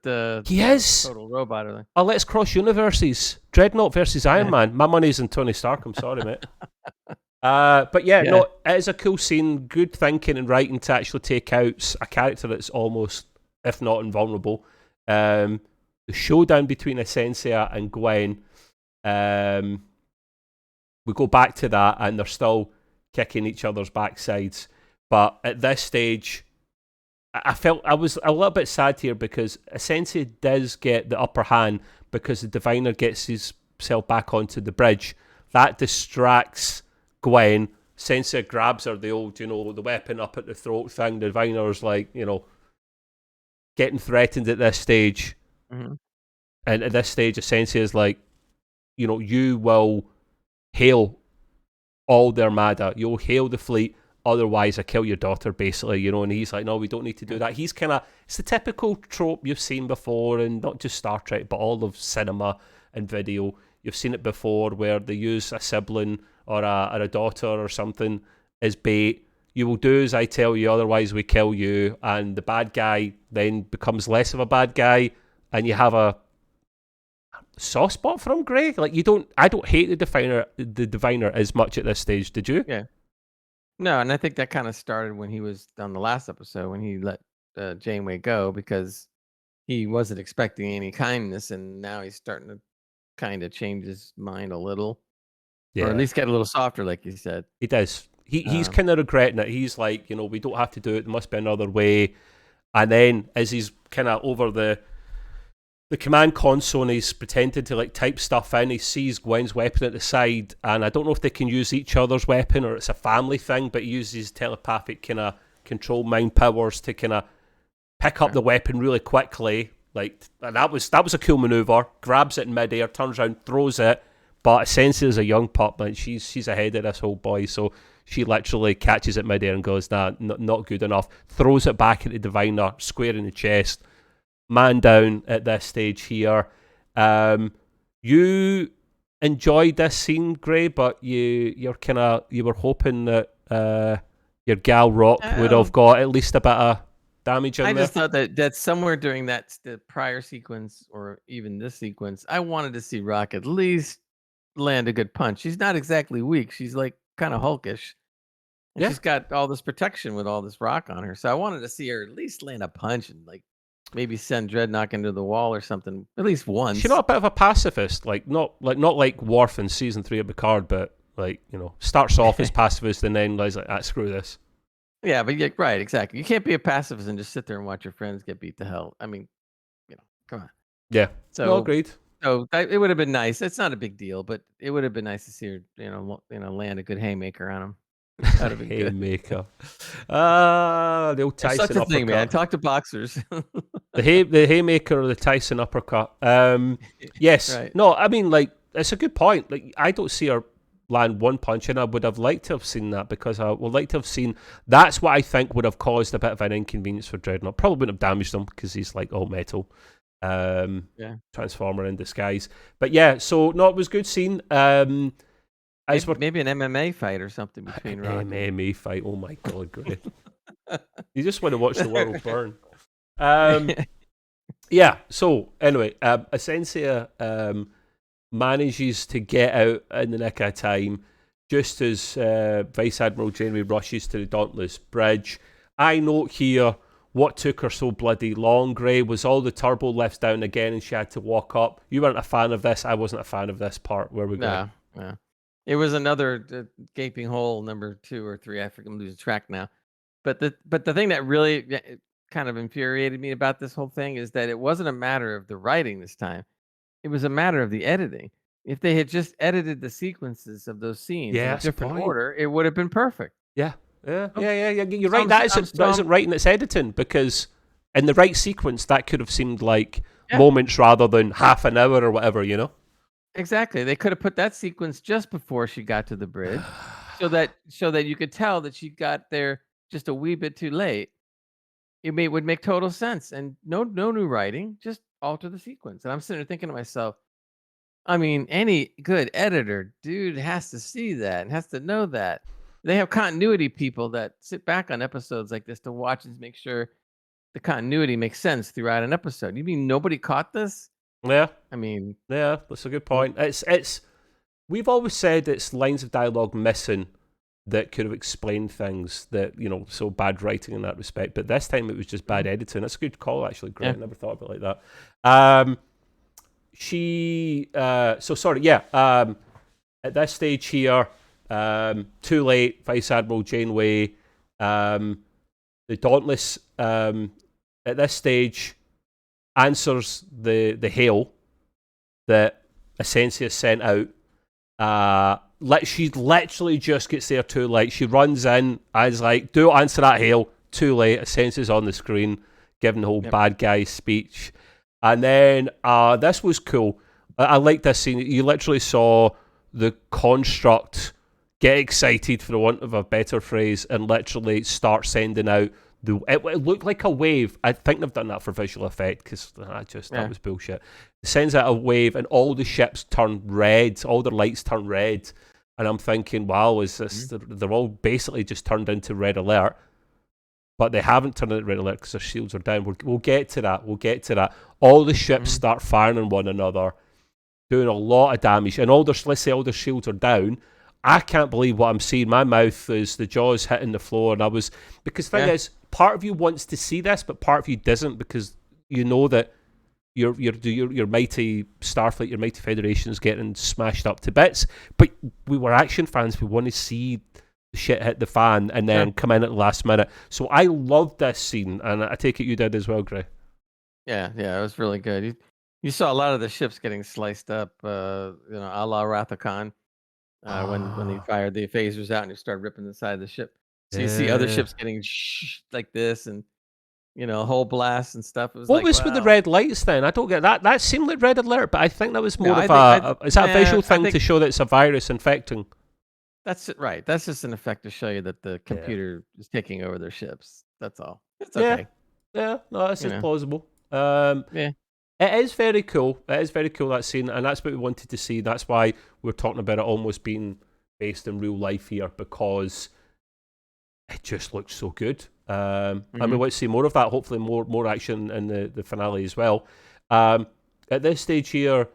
he is total robot. Oh, let's cross universes. Dreadnought versus Iron Man. My money's on Tony Stark. I'm sorry, mate. But no, it is a cool scene. Good thinking and writing to actually take out a character that's almost, if not invulnerable. The showdown between Essentia and Gwen. We go back to that, and they're still kicking each other's backsides. But at this stage, I felt I was a little bit sad here because Essentia does get the upper hand because the diviner gets himself back onto the bridge. That distracts Gwen. Essentia grabs her, the old, the weapon up at the throat thing. The diviner's like, getting threatened at this stage. Mm-hmm. And at this stage, Essentia is like, you will hail all the armada. You'll hail the fleet. Otherwise, I kill your daughter, basically, and he's like, no, we don't need to do that. He's it's the typical trope you've seen before, and not just Star Trek, but all of cinema and video. You've seen it before where they use a sibling or a daughter or something as bait. You will do as I tell you, otherwise we kill you. And the bad guy then becomes less of a bad guy, and you have a soft spot for him, Greg. Like I don't hate the diviner as much at this stage. Did you? Yeah. No, and I think that kind of started when he was on the last episode when he let Janeway go because he wasn't expecting any kindness, and now he's starting to kind of change his mind a little, or at Yeah, least get a little softer, like you said. he does. He's Um, kind of regretting it. He's like, we don't have to do it. There must be another way. And then as he's kind of over the command console and he's pretending to like type stuff in, he sees Gwen's weapon at the side, and I don't know if they can use each other's weapon or it's a family thing, but he uses telepathic kind of control mind powers to kind of pick up the weapon really quickly. Like, and that was a cool maneuver. Grabs it in midair, turns around, throws it, but essentially as a young pup, like she's ahead of this whole boy, so she literally catches it midair and goes, nah, not good enough. Throws it back at the diviner, square in the chest. Man down at this stage here. You enjoyed this scene, Gray, but you were hoping that your gal Rock would have got at least a bit of damage in I there. just thought that somewhere during the prior sequence or even this sequence, I wanted to see Rock at least land a good punch. She's not exactly weak. She's like kind of hulkish. And she's got all this protection with all this rock on her. So I wanted to see her at least land a punch and like maybe send Dreadnought into the wall or something at least once. She's not a bit of a pacifist, not like Worf in season 3 of Picard, but like, starts off as pacifist and then is like, screw this. Yeah, but right, exactly. You can't be a pacifist and just sit there and watch your friends get beat to hell. I mean, come on. Yeah. So no, agreed. So it would have been nice. It's not a big deal, but it would have been nice to see her, land a good haymaker on him. That'd have been good. Haymaker. The old Tyson such a uppercut. thing, man. Talk to boxers. the haymaker or the Tyson uppercut. Yes. Right. No, I mean, like, it's a good point. Like, I don't see her land one punch, and I would have liked to have seen that because I would like to have seen. That's what I think would have caused a bit of an inconvenience for Dreadnought. Probably wouldn't have damaged him because he's like all metal. Transformer in disguise. But yeah, so no, it was good scene. Maybe an MMA fight or something between Rock. MMA fight. Oh my god, great! You just want to watch the world burn. Yeah. So anyway, Essentia manages to get out in the nick of time, just as Vice Admiral Janeway rushes to the Dauntless Bridge. I note here what took her so bloody long, Gray, was all the turbo lifts down again and she had to walk up. You weren't a fan of this. I wasn't a fan of this part. Where we go? No. It was another gaping hole, number 2 or 3. I forget, I'm losing track now. But the thing that really kind of infuriated me about this whole thing is that it wasn't a matter of the writing this time. It was a matter of the editing. If they had just edited the sequences of those scenes in a different order, it would have been perfect. Yeah. You're right. That isn't writing, it's editing, because in the right sequence, that could have seemed like moments rather than half an hour or whatever, Exactly. They could have put that sequence just before she got to the bridge so that you could tell that she got there just a wee bit too late. It would make total sense. And no new writing, just alter the sequence. And I'm sitting there thinking to myself, I mean, any good editor, dude, has to see that and has to know that. They have continuity people that sit back on episodes like this to watch and make sure the continuity makes sense throughout an episode. You mean nobody caught this? Yeah. I mean, yeah, that's a good point. It's we've always said it's lines of dialogue missing that could have explained things that, so bad writing in that respect. But this time it was just bad editing. That's a good call, actually. Great. I never thought of it like that. At this stage here, too late, Vice Admiral Janeway, the Dauntless, at this stage, answers the hail that Essentia sent out. She literally just gets there too late. She runs in, is like, don't answer that hail. Too late. Essentia's on the screen, giving the whole bad guy speech. And then this was cool. I like this scene. You literally saw the construct get excited, for the want of a better phrase, and literally start sending out it looked like a wave. I think they've done that for visual effect because that was bullshit. It sends out a wave and all the ships turn red, all their lights turn red, and I'm thinking, wow, is this? They're all basically just turned into red alert, but they haven't turned into red alert because their shields are down. We'll get to that. All the ships start firing on one another, doing a lot of damage, and all their shields are down. I can't believe what I'm seeing. My mouth is the jaws hitting the floor, and because the thing is, part of you wants to see this, but part of you doesn't, because you know that your mighty Starfleet, your mighty Federation is getting smashed up to bits. But we were action fans. We want to see the shit hit the fan and then come in at the last minute. So I loved this scene, and I take it you did as well, Gray. Yeah, it was really good. You saw a lot of the ships getting sliced up, a la Wrath of Khan, when they fired the phasers out and you started ripping the side of the ship. So you see other ships getting like this, and whole blasts and stuff. It was what was with the red lights then? I don't get that. That seemed like red alert, but I think that was more is that a visual thing to show that it's a virus infecting? That's it, right. That's just an effect to show you that the computer is taking over their ships. That's all. It's okay. Yeah, no, that's just plausible. It is very cool. It is very cool, that scene, and that's what we wanted to see. That's why we're talking about it almost being based in real life here, because it just looks so good. And we want to see more of that. Hopefully, more action in the finale as well. At this stage here,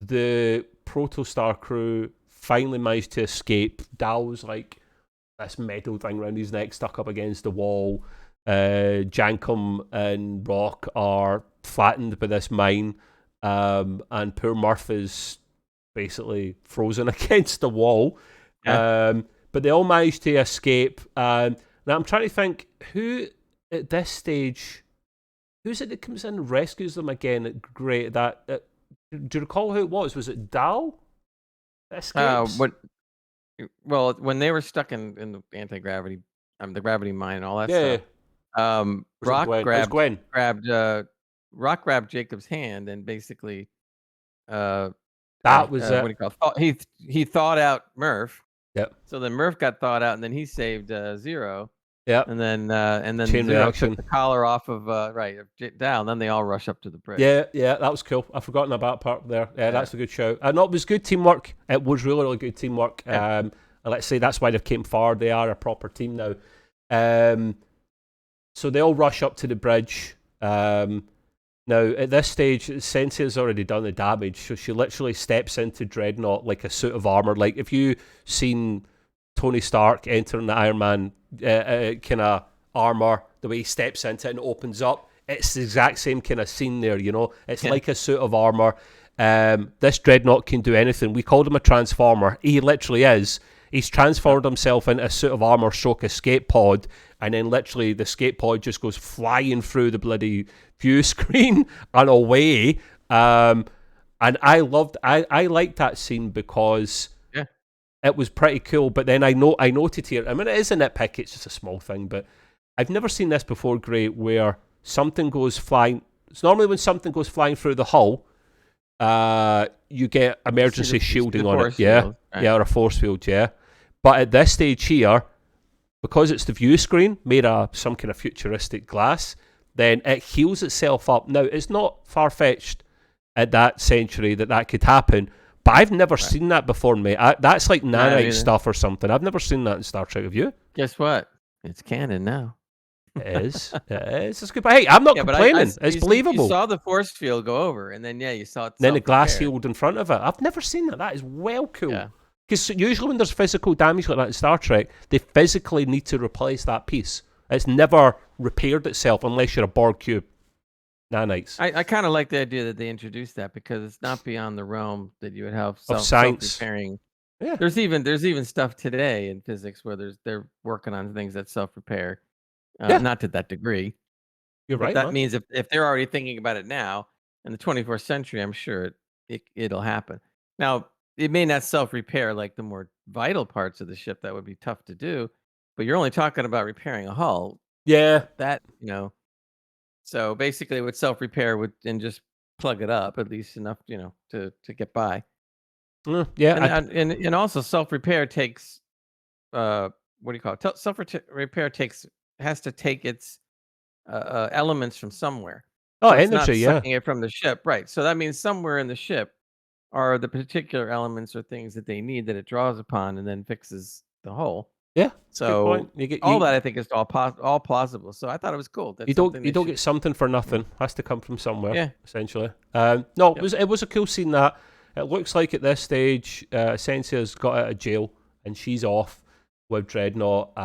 the Protostar crew finally managed to escape. Dal's like this metal thing around his neck stuck up against the wall. Jankum and Rock are flattened by this mine, and poor Murph is basically frozen against the wall. But they all managed to escape. Now I'm trying to think who at this stage, who's it that comes in and rescues them again? Great. Do you recall who it was? Was it Dal? Well, when they were stuck in the anti-gravity, the gravity mine and all that stuff. Rock grabbed Jacob's hand and basically that was what do you call it? He thawed out Murph. Yep. So then Murph got thawed out, and then he saved Zero. Yep. And then Chain Zero reaction. took the collar off of Dal, and then they all rush up to the bridge. Yeah, that was cool. I've forgotten about that part there. Yeah, that's a good show. No, it was good teamwork. It was really, really good teamwork. And let's say that's why they've came forward. They are a proper team now. So they all rush up to the bridge. Now, at this stage, Sensei's already done the damage, so she literally steps into Dreadnought like a suit of armor. Like, if you've seen Tony Stark entering the Iron Man kind of armor, the way he steps into it and opens up, it's the exact same kind of scene there, It's like a suit of armor. This Dreadnought can do anything. We called him a Transformer. He literally is. He's transformed himself into a suit of armor stroke escape pod, and then literally the escape pod just goes flying through the bloody view screen and away. And I liked that scene because it was pretty cool. But then I noted here, I mean, it is a nitpick, it's just a small thing, but I've never seen this before, Gray, where something goes flying. It's normally when something goes flying through the hull, you get emergency shielding on it, or a force field, But at this stage here, because it's the view screen made of some kind of futuristic glass, then it heals itself up. Now, it's not far-fetched at that century that could happen, but I've never seen that before, mate. That's like nanite stuff or something. I've never seen that in Star Trek. Have you? Guess what? It's canon now. It is. It's good. But hey, I'm not complaining. It's believable. You saw the force field go over, and then you saw it. Then the glass healed in front of it. I've never seen that. That is well cool. Because usually when there's physical damage like that in Star Trek, they physically need to replace that piece. It's never repaired itself unless you're a Borg cube. Nanites. I kind of like the idea that they introduced that, because it's not beyond the realm that you would have of science. Self-repairing. Yeah. There's even stuff today in physics where they're working on things that self-repair. Not to that degree. You're right. That means if they're already thinking about it now in the 24th century, I'm sure it'll happen. Now, it may not self-repair like the more vital parts of the ship. That would be tough to do, but you're only talking about repairing a hull. Yeah. So basically it would self-repair and just plug it up at least enough, to get by. And also self-repair takes, what do you call it? Self-repair has to take its elements from somewhere. Oh, so energy, not sucking it from the ship, right? So that means somewhere in the ship are the particular elements or things that they need that it draws upon and then fixes the hole. Yeah. So all that I think is all plausible. So I thought it was cool. That's you don't get something for nothing. It has to come from somewhere. Yeah. Essentially. It was a cool scene. That it looks like at this stage, Sensei's got out of jail. and she's off with Dreadnought.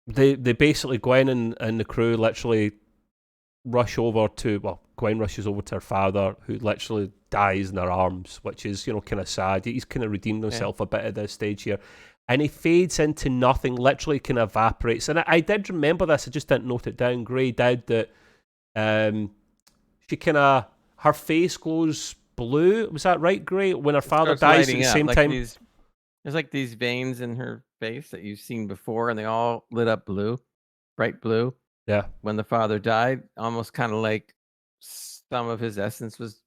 They basically, Gwen and the crew literally rush over to, well, Gwen rushes over to her father, who literally dies in her arms, which is, kind of sad. He's kind of redeemed himself a bit at this stage here. And he fades into nothing, literally kind of evaporates. And I did remember this, I just didn't note it down. Gray did that. She kind of, her face glows blue. Was that right, Gray? When her father dies at the same time. There's like these veins in her face that you've seen before, and they all lit up blue, bright blue. Yeah. When the father died, almost kind of like some of his essence was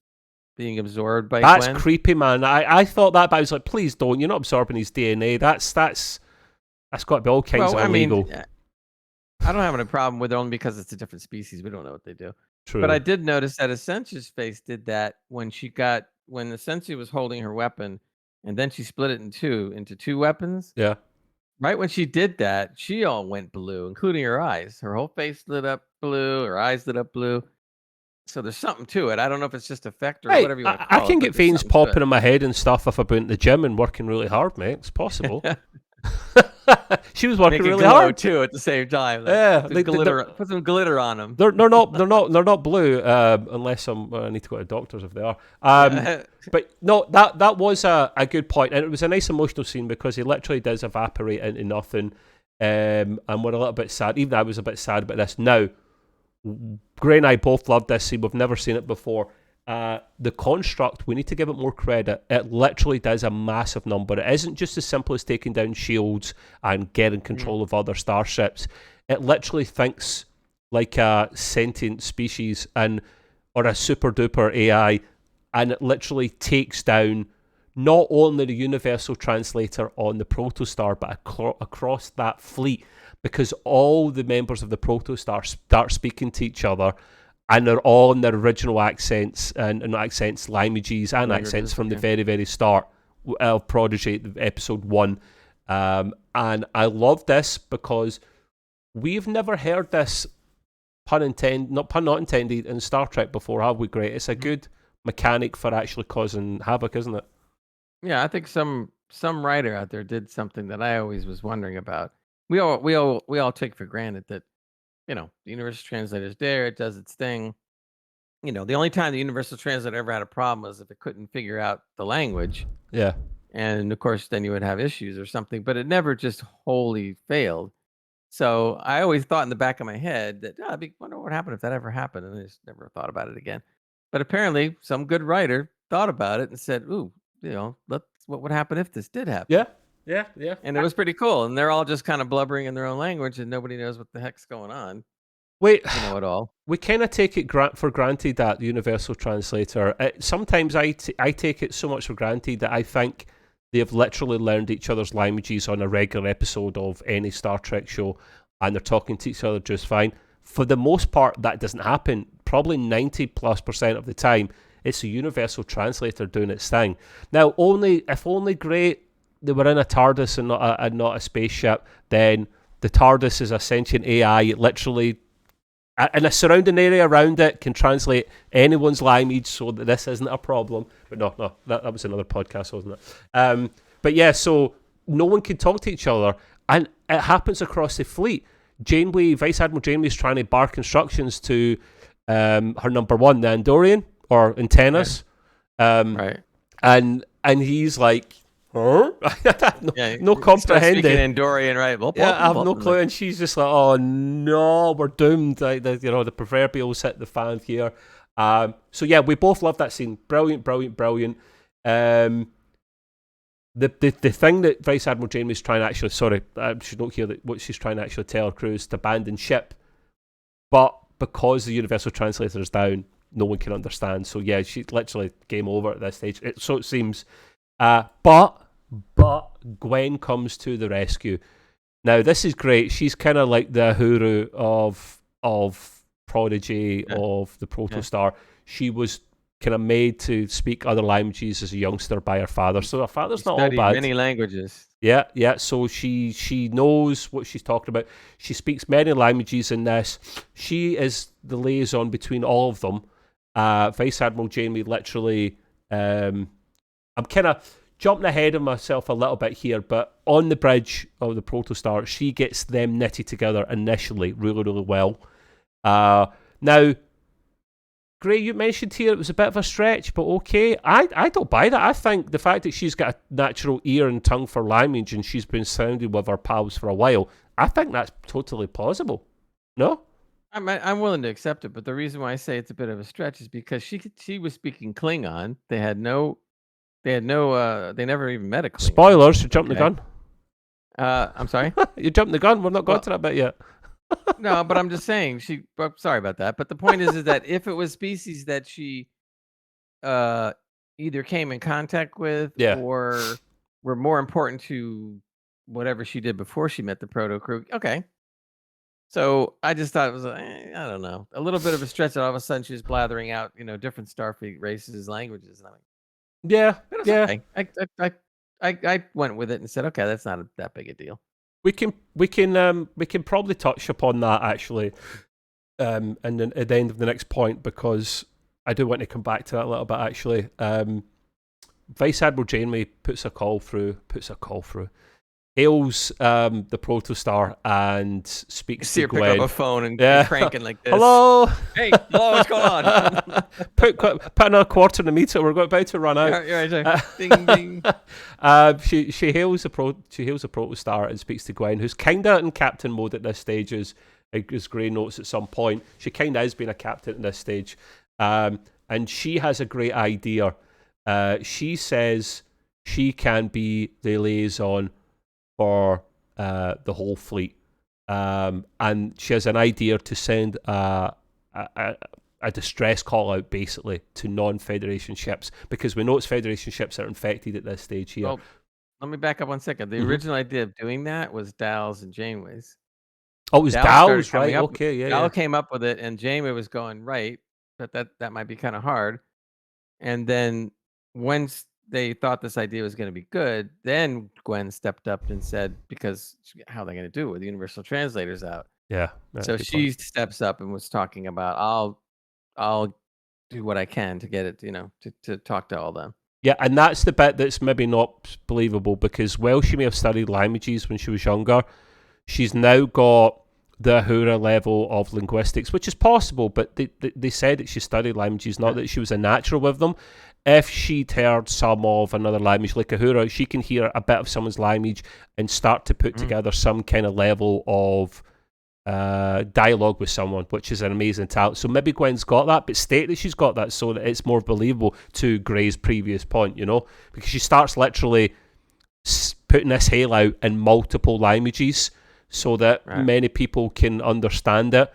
being absorbed by That's Gwen. creepy, man. I thought that, but I was like, please don't. You're not absorbing his DNA. That's got to be all kinds of illegal. I don't have any problem with it only because it's a different species. We don't know what they do. True. But I did notice that Essentia's face did that when Essentia was holding her weapon, and then she split it into two weapons. Yeah. Right when she did that, she all went blue, including her eyes. Her whole face lit up blue. Her eyes lit up blue. So there's something to it. I don't know if it's just effect or whatever you want to call it. I can get veins popping in my head and stuff if I've been at the gym and working really hard, mate. It's possible. She was working really hard too at the same time. Put some glitter on them. They're not blue unless I need to go to doctors if they are. But no, that was a good point, and it was a nice emotional scene because he literally does evaporate into nothing, and we're a little bit sad. Even I was a bit sad about this. Now, Gray and I both loved this scene. We've never seen it before. The construct, we need to give it more credit. It literally does a massive number. It isn't just as simple as taking down shields and getting control of other starships. It literally thinks like a sentient species or a super duper AI, and it literally takes down not only the universal translator on the protostar, but across that fleet, because all the members of the protostar start speaking to each other, and they're all in their original accents, and not accents, languages and accents from the very, very start of Prodigy, episode 1. And I love this because we've never heard this, pun not intended, in Star Trek before, have we, Gray? It's a good mechanic for actually causing havoc, isn't it? Yeah, I think some writer out there did something that I always was wondering about. We all take for granted that, the Universal Translator is there, it does its thing. The only time the Universal Translator ever had a problem was if it couldn't figure out the language. Yeah. And of course, then you would have issues or something, but it never just wholly failed. So I always thought in the back of my head that, I wonder what happened if that ever happened. And I just never thought about it again. But apparently some good writer thought about it and said, ooh, what would happen if this did happen? Yeah. And it was pretty cool. And they're all just kind of blubbering in their own language and nobody knows what the heck's going on. Wait, it all. We kind of take it for granted that the Universal Translator, sometimes I take it so much for granted that I think they've literally learned each other's languages on a regular episode of any Star Trek show, and they're talking to each other just fine. For the most part, that doesn't happen. Probably 90+% of the time, it's the Universal Translator doing its thing. Now, if only Gray, they were in a TARDIS and not a spaceship, then the TARDIS is a sentient AI. It literally, and a surrounding area around it, can translate anyone's language, so that this isn't a problem. But no, that was another podcast, wasn't it? But yeah, so no one can talk to each other, and it happens across the fleet. Vice Admiral Janeway is trying to bark instructions to her number one, the Andorian, or Antennas, right? And he's like, huh? no comprehending. Andorian, right? I have no clue. And she's just like, oh no, we're doomed. The proverbials hit the fan here. So yeah, we both love that scene. Brilliant. The thing that Vice Admiral Janeway's trying to actually, I should note here that what she's trying to actually tell her crew is to abandon ship, but because the Universal Translator is down, no one can understand. So yeah, she's literally game over at this stage. So it seems. But Gwen comes to the rescue. Now this is great. She's kind of like the Uhuru of Prodigy, of the Protostar. Yeah. She was kind of made to speak other languages as a youngster by her father. So her father's not all bad. Many languages. Yeah. So she knows what she's talking about. She speaks many languages in this. She is the liaison between all of them. Vice Admiral Janeway literally. jumping ahead of myself a little bit here, but on the bridge of the Protostar, she gets them knitted together initially really, really well. Now, Gray, you mentioned here it was a bit of a stretch, but okay. I don't buy that. I think the fact that she's got a natural ear and tongue for language and she's been sounding with her pals for a while, I think that's totally plausible. No? I'm willing to accept it, but the reason why I say it's a bit of a stretch is because she was speaking Klingon. They never even met a Klingon. Spoilers, you're jumping the gun. I'm sorry? You're jumping the gun. We're not got to that bit yet. No, but I'm just saying sorry about that. But the point is that if it was species that she either came in contact with or were more important to whatever she did before she met the Proto crew, okay. So I just thought it was, I don't know, a little bit of a stretch that all of a sudden she was blathering out, different Starfleet races, languages. And I'm like, yeah. Okay. I went with it and said, okay, that's not that big a deal. We can probably touch upon that actually, and then at the end of the next point, because I do want to come back to that a little bit actually. Vice Admiral Janeway puts a call through, hails the Protostar and speaks to Gwen. Pick up a phone and cranking like this. Hello. Hey, hello. What's going on? put another quarter in the meter. We're about to run out. You're right. Ding ding. She hails the Protostar and speaks to Gwen, who's kinda in captain mode at this stage, as Gray notes at some point. She kinda has been a captain at this stage, and she has a great idea. She says she can be the liaison for the whole fleet, and she has an idea to send a distress call out basically to non-Federation ships, because we know it's Federation ships that are infected at this stage here. Well, let me back up 1 second. The original idea of doing that was Dal's and Janeway's. Oh, it was Dal's, right? Okay, yeah. Dal came up with it, and Janeway was going right, but that might be kind of hard. And then once they thought this idea was going to be good, then Gwen stepped up and said, because how are they going to do it with the universal translators out? Yeah. So she steps up and was talking about, I'll do what I can to get it, to talk to all them. Yeah, and that's the bit that's maybe not believable, because while she may have studied languages when she was younger, she's now got the Uhura level of linguistics, which is possible, but they said that she studied languages, not that she was a natural with them. If she'd heard some of another language like Uhura, she can hear a bit of someone's language and start to put together some kind of level of dialogue with someone, which is an amazing talent. So maybe Gwen's got that, but state that she's got that so that it's more believable, to Gray's previous point, because she starts literally putting this hail out in multiple languages so that many people can understand it.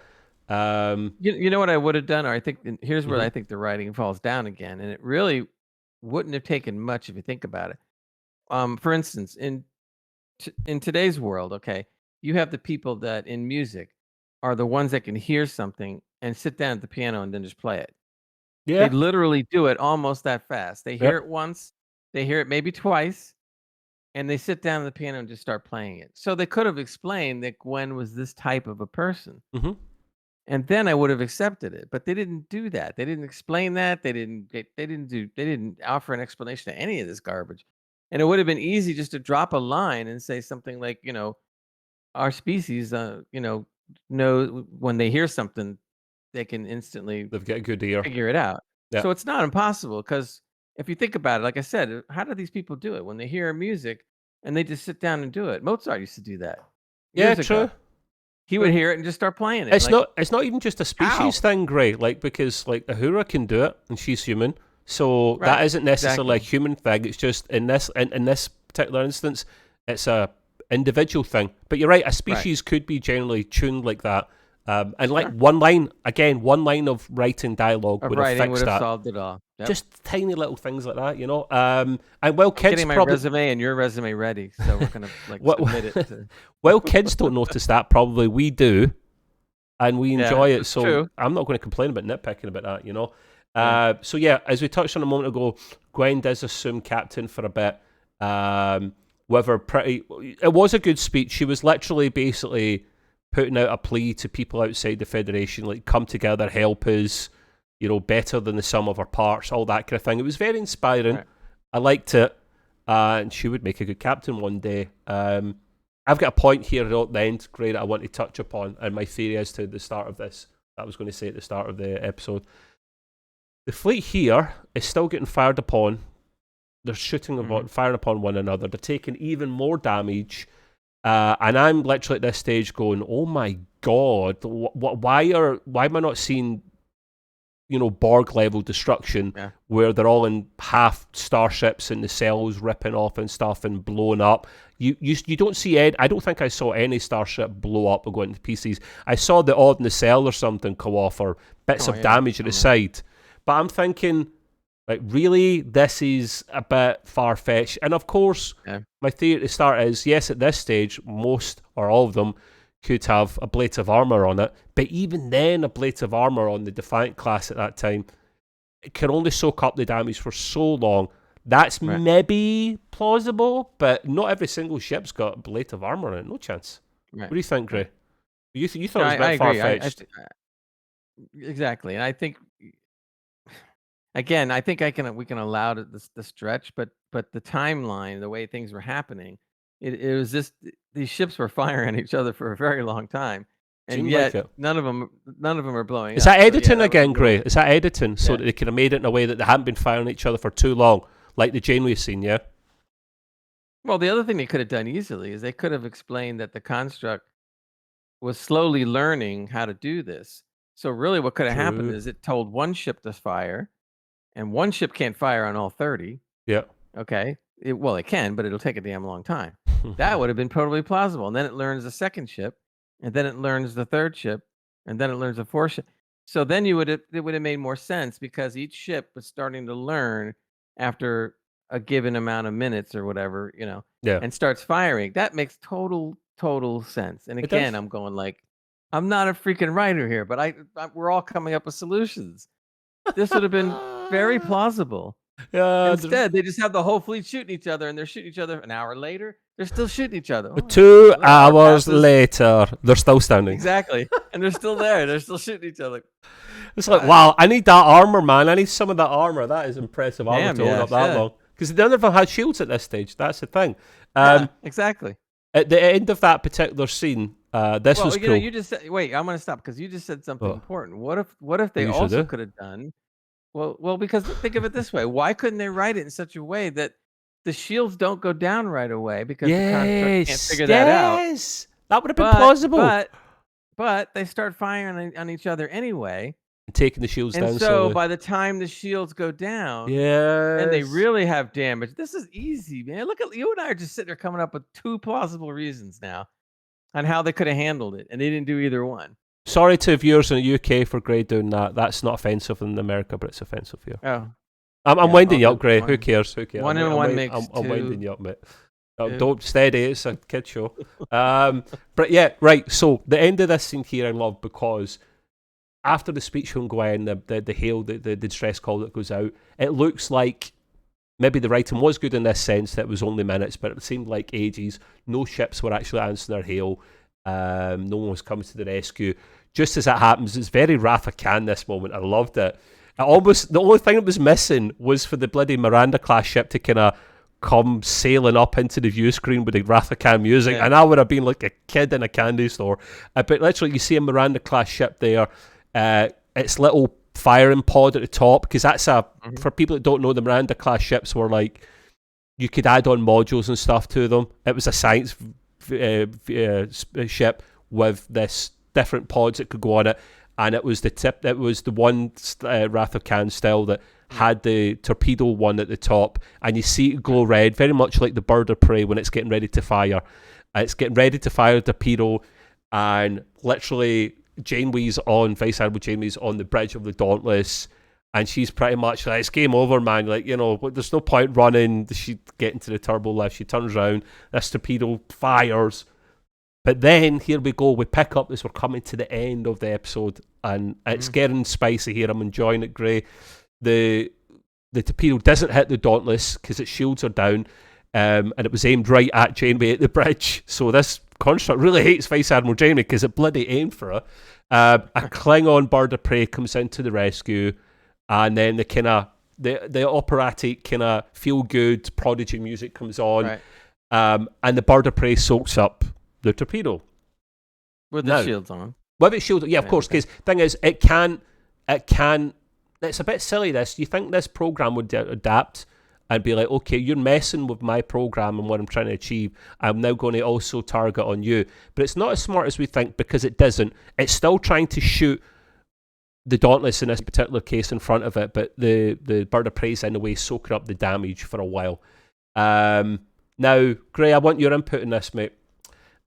You know what I would have done, or I think here's where I think the writing falls down again, and it really wouldn't have taken much if you think about it. For instance, in today's world, okay, you have the people that in music are the ones that can hear something and sit down at the piano and then just play it. Yeah, They literally do it almost that fast. They hear it once, they hear it maybe twice, and they sit down at the piano and just start playing it. So they could have explained that Gwen was this type of a person. And then I would have accepted it, but they didn't do that. They didn't explain that. They didn't offer an explanation to any of this garbage. And it would have been easy just to drop a line and say something like, our species, know when they hear something, they can instantly they've got a good ear, figure it out. Yeah. So it's not impossible, because if you think about it, like I said, how do these people do it when they hear music and they just sit down and do it? Mozart used to do that. Yeah, true. Ago. He would hear it and just start playing it. It's not even just a species thing, Gray. Because Uhura can do it and she's human, so that isn't necessarily a human thing. It's just in this particular instance, it's a individual thing. But you're right, a species could be generally tuned like that. And like one line of writing dialogue would have fixed that. Solved it all. Yep. Just tiny little things like that, And well, kids getting my resume and your resume ready, so we're gonna submit it. Well, kids don't notice that. Probably we do, and we enjoy it. So true. I'm not going to complain about nitpicking about that, So yeah, as we touched on a moment ago, Gwen does assume captain for a bit. It was a good speech. She was literally basically putting out a plea to people outside the Federation, like, come together, help us, better than the sum of our parts, all that kind of thing. It was very inspiring. I liked it. and she would make a good captain one day. I've got a point here at the end, Gray, that I want to touch upon, and my theory as to the start of this. That I was going to say at the start of the episode. The fleet here is still getting fired upon. They're shooting firing upon one another. They're taking even more damage. And I'm literally at this stage going, oh my God, why am I not seeing, Borg level destruction where they're all in half starships and the cells ripping off and stuff and blowing up? You don't see I don't think I saw any starship blow up or go into pieces. I saw the odd nacelle or something go off or bits of damage at the side. But I'm thinking, like, really, this is a bit far-fetched. And of course, my theory at the start is, yes, at this stage, most or all of them could have ablative armor on it. But even then, ablative armor on the Defiant class at that time, it can only soak up the damage for so long. That's maybe plausible, but not every single ship's got ablative armor in it. No chance. What do you think, Gray? You thought it was a bit far-fetched. Exactly. And I think... Again, I think we can allow the stretch, but the timeline, the way things were happening, it was just these ships were firing at each other for a very long time, and yet none of them are blowing up. Is that editing again, Gray? Is that editing so that they could have made it in a way that they hadn't been firing at each other for too long, like the Janeway scene? Yeah. Well, the other thing they could have done easily is they could have explained that the construct was slowly learning how to do this. So really, what could have happened is it told one ship to fire. And one ship can't fire on all 30. Yeah. Okay. It can, but it'll take a damn long time. That would have been totally plausible. And then it learns the second ship, and then it learns the third ship, and then it learns the fourth ship. So then it would have made more sense because each ship was starting to learn after a given amount of minutes or whatever, and starts firing. That makes total sense. And again, I'm going like, I'm not a freaking writer here, but we're all coming up with solutions. This would have been very plausible. Instead, they just have the whole fleet shooting each other, and they're shooting each other. An hour later, they're still shooting each other. 2 hours later, they're still standing. Exactly, and they're still there. They're still shooting each other. It's like, wow, I need that armor, man. I need some of that armor. That is impressive armor to hold up that long. Because none of them had shields at this stage. That's the thing. Exactly. At the end of that particular scene, this was cool. You just said, wait, I'm going to stop because you just said something important. What if they also could have done? Well, because think of it this way: why couldn't they write it in such a way that the shields don't go down right away because the construct can't figure that out? Yes, that would have been plausible. But they start firing on each other anyway, and taking the shields down. And so by the time the shields go down, and they really have damage. This is easy, man. Look at you and I are just sitting there coming up with 2 plausible reasons now on how they could have handled it, and they didn't do either one. Sorry to viewers in the UK for Gray doing that. That's not offensive in America, but it's offensive here. Oh, I'm winding you up, Gray. Who cares? Who cares? One and one makes 2. I'm winding you up, mate. Don't steady. It's a kid show. But yeah, right. So the end of this scene here, I love because after the speech from Gwen, the hail, the distress call that goes out, it looks like maybe the writing was good in this sense that it was only minutes, but it seemed like ages. No ships were actually answering their hail. No one was coming to the rescue. Just as that happens, it's very Wrath of Khan this moment. I loved it. The only thing that was missing was for the bloody Miranda class ship to kind of come sailing up into the view screen with the Wrath of Khan music, and I would have been like a kid in a candy store. But literally, you see a Miranda class ship there. Its little firing pod at the top, because that's for people that don't know, the Miranda class ships were like, you could add on modules and stuff to them. It was a science ship with this different pods that could go on it, and it was the one Wrath of Khan still that had the torpedo one at the top, and you see it glow red, very much like the bird of prey when it's getting ready to fire. It's getting ready to fire the torpedo, and literally Vice Admiral Janeway's on the bridge of the Dauntless, and she's pretty much like, it's game over, man. Like, there's no point running. She getting to the turbo lift. She turns around. This torpedo fires. But then, here we go. We pick up as we're coming to the end of the episode, and it's getting spicy here. I'm enjoying it, Gray. The torpedo doesn't hit the Dauntless because its shields are down, and it was aimed right at Janeway at the bridge. So this construct really hates Vice Admiral Janeway because it bloody aimed for her. A Klingon bird of prey comes into the rescue, and then they kind of the operatic kind of feel good Prodigy music comes on, Right. and the bird of prey soaks up the torpedo With the shields on. Well, it's shielded, yeah, of course. Because thing is, it can. It's a bit silly. You think this program would adapt and be like, okay, you're messing with my program and what I'm trying to achieve. I'm now going to also target on you. But it's not as smart as we think because it doesn't. It's still trying to shoot the Dauntless in this particular case in front of it, but the bird of prey's in a way soaking up the damage for a while. Now, Gray, I want your input in this, mate.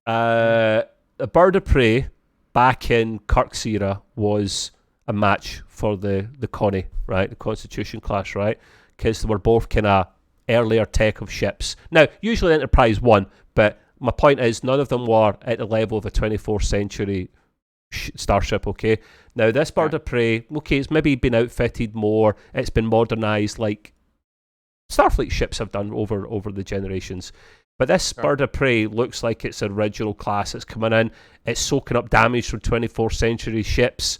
A bird of prey back in Kirk's era was a match for the Connie, right? The Constitution class, right? Because they were both kind of earlier tech of ships. Now, usually Enterprise won, but my point is none of them were at the level of a 24th century starship, okay? Now, this bird of prey, okay, it's maybe been outfitted more, it's been modernised like Starfleet ships have done over the generations. But this bird of prey looks like it's original class. It's coming in, it's soaking up damage from 24th century ships,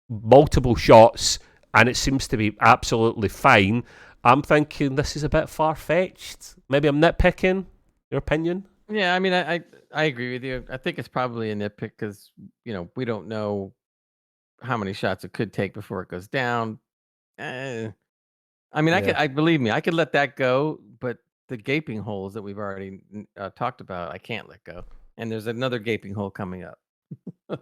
multiple shots, and it seems to be absolutely fine. I'm thinking this is a bit far-fetched. Maybe I'm nitpicking. Your opinion? Yeah, I mean, I agree with you. I think it's probably a nitpick because, we don't know how many shots it could take before it goes down. I mean, believe me, I could let that go, but the gaping holes that we've already talked about, I can't let go. And there's another gaping hole coming up.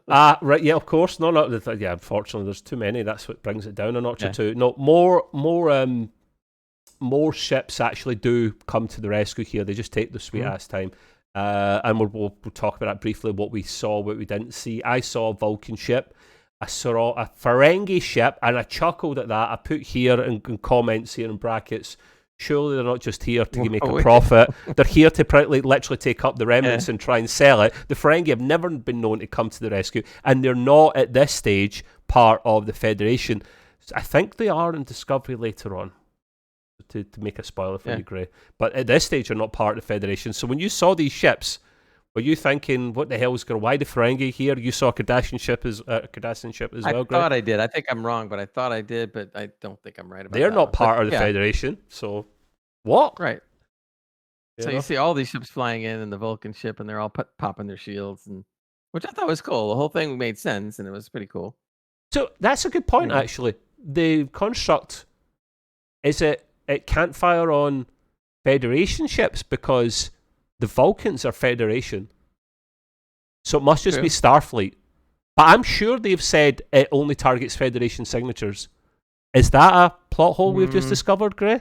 Right, yeah, of course. No, yeah, unfortunately, there's too many. That's what brings it down a notch or two. No, more ships actually do come to the rescue here. They just take the sweet ass time. And we'll talk about that briefly, what we saw, what we didn't see. I saw a Vulcan ship. I saw a Ferengi ship, and I chuckled at that. I put here in comments here in brackets, surely they're not just here to make a profit. They're here to literally take up the remnants and try and sell it. The Ferengi have never been known to come to the rescue, and they're not at this stage part of the Federation. I think they are in Discovery later on, to make a spoiler for you, Gray. But at this stage, they're not part of the Federation. So when you saw these ships, were you thinking, what the hell is going on? Why the Ferengi here? You saw a Cardassian ship as well, Gray? I thought I did. I think I'm wrong, but I thought I did, but I don't think I'm right about that. They're not part of the Federation, so what? Right. So you see all these ships flying in and the Vulcan ship, and they're all popping their shields, which I thought was cool. The whole thing made sense, and it was pretty cool. So that's a good point, actually. The construct, is it can't fire on Federation ships because the Vulcans are Federation. So it must just be Starfleet. But I'm sure they've said it only targets Federation signatures. Is that a plot hole we've just discovered, Gray?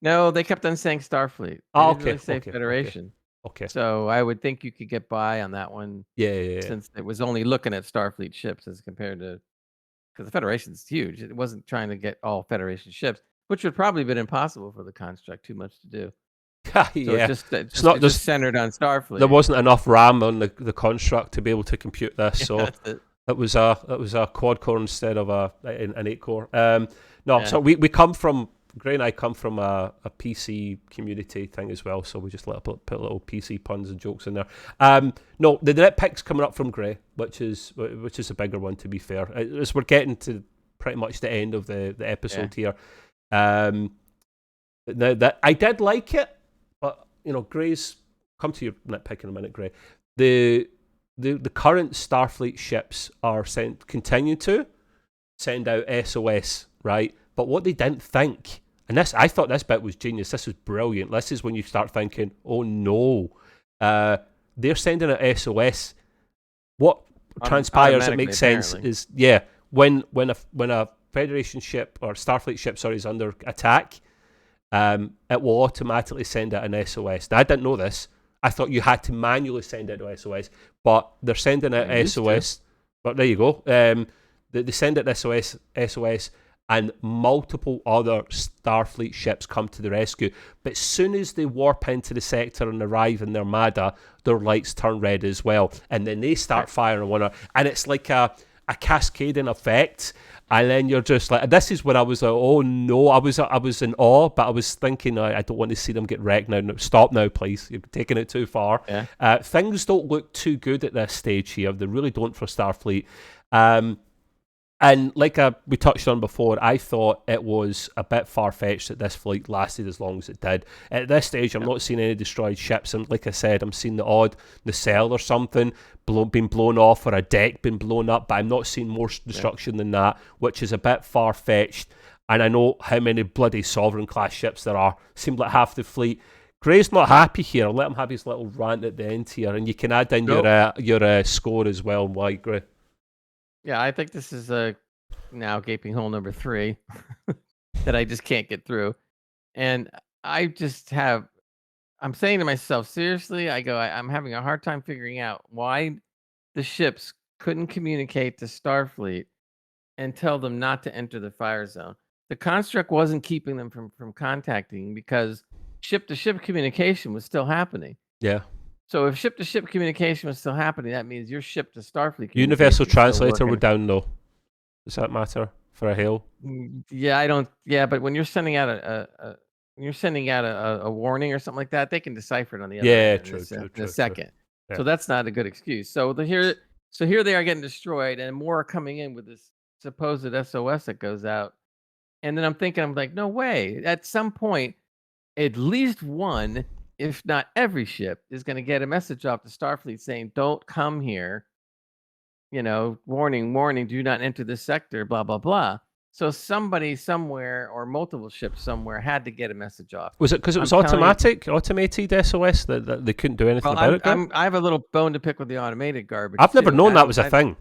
No, they kept on saying Starfleet. Oh, okay. They say Federation. Okay. So I would think you could get by on that one. Yeah. Since it was only looking at Starfleet ships as compared to, because the Federation's huge. It wasn't trying to get all Federation ships, which would probably have been impossible for the construct. Too much to do. Yeah. So it's not just centered on Starfleet. There wasn't enough RAM on the construct to be able to compute this, so it was a quad core instead of an 8 core. So we come from, Gray and I come from a PC community thing as well, so we just put little PC puns and jokes in there. No, the nitpick's coming up from Gray, which is a bigger one, to be fair. As we're getting to pretty much the end of the episode here. Now that I did like it, but Gray's, come to your nitpick in a minute, Gray. The current Starfleet ships are continue to send out SOS, right? But what they didn't think, and I thought this bit was genius. This was brilliant. This is when you start thinking, oh no, they're sending out SOS. What transpires, it makes sense, is when a Federation ship or Starfleet ship, is under attack, it will automatically send out an SOS. Now, I didn't know this. I thought you had to manually send out an SOS, but they're sending out SOS. But there you go. They send out SOS, and multiple other Starfleet ships come to the rescue. But as soon as they warp into the sector and arrive in their armada, their lights turn red as well, and then they start firing on one another, and it's like a cascading effect. And then you're just like, this is when I was like, oh no, I was in awe, but I was thinking, I don't want to see them get wrecked now. No, stop now, please. You're taking it too far. Yeah. Things don't look too good at this stage here. They really don't for Starfleet. And like we touched on before, I thought it was a bit far-fetched that this flight lasted as long as it did. At this stage, I'm not seeing any destroyed ships, and like I said, I'm seeing the odd nacelle or something being blown off, or a deck being blown up, but I'm not seeing more destruction than that, which is a bit far-fetched. And I know how many bloody Sovereign-class ships there are. Seemed like half the fleet. Gray's not happy here. I'll let him have his little rant at the end here, and you can add in your score as well, and why, Gray. Yeah, I think this is now gaping hole number 3 that I just can't get through. And I'm saying to myself, seriously, I'm having a hard time figuring out why the ships couldn't communicate to Starfleet and tell them not to enter the fire zone. The construct wasn't keeping them from contacting because ship-to-ship communication was still happening. Yeah. So if ship-to-ship communication was still happening, that means your ship-to-Starfleet communication Universal translator would down though. Does that matter for a hail? Yeah, I don't. Yeah, but when you're sending out a warning or something like that, they can decipher it on the other end in a second. Yeah. So that's not a good excuse. So here they are getting destroyed, and more are coming in with this supposed SOS that goes out. And then I'm like, no way. At some point, at least one, if not every ship, is going to get a message off to Starfleet saying, "Don't come here. Warning, warning, do not enter this sector, blah, blah, blah." So somebody somewhere or multiple ships somewhere had to get a message off. Was it because it was automated SOS that they couldn't do anything about it? I have a little bone to pick with the automated garbage. I've never known that was a thing.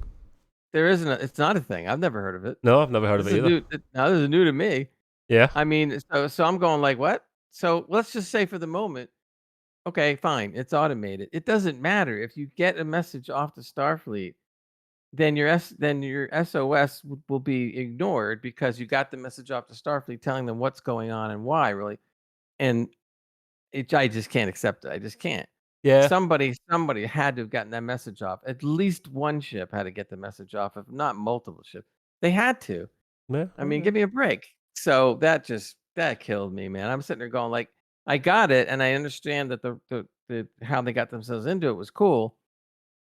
There isn't. It's not a thing. I've never heard of it. No, I've never heard of it either. Now this is new to me. Yeah. I mean, so I'm going like, what? So let's just say for the moment, okay, fine, it's automated. It doesn't matter if you get a message off to Starfleet. Then your SOS will be ignored because you got the message off to Starfleet telling them what's going on and why, really. And I just can't accept it. I just can't. Yeah. Somebody had to have gotten that message off. At least one ship had to get the message off, if not multiple ships. They had to. Yeah. I mean, give me a break. So that killed me, man. I'm sitting there going like, I got it, and I understand that the how they got themselves into it was cool.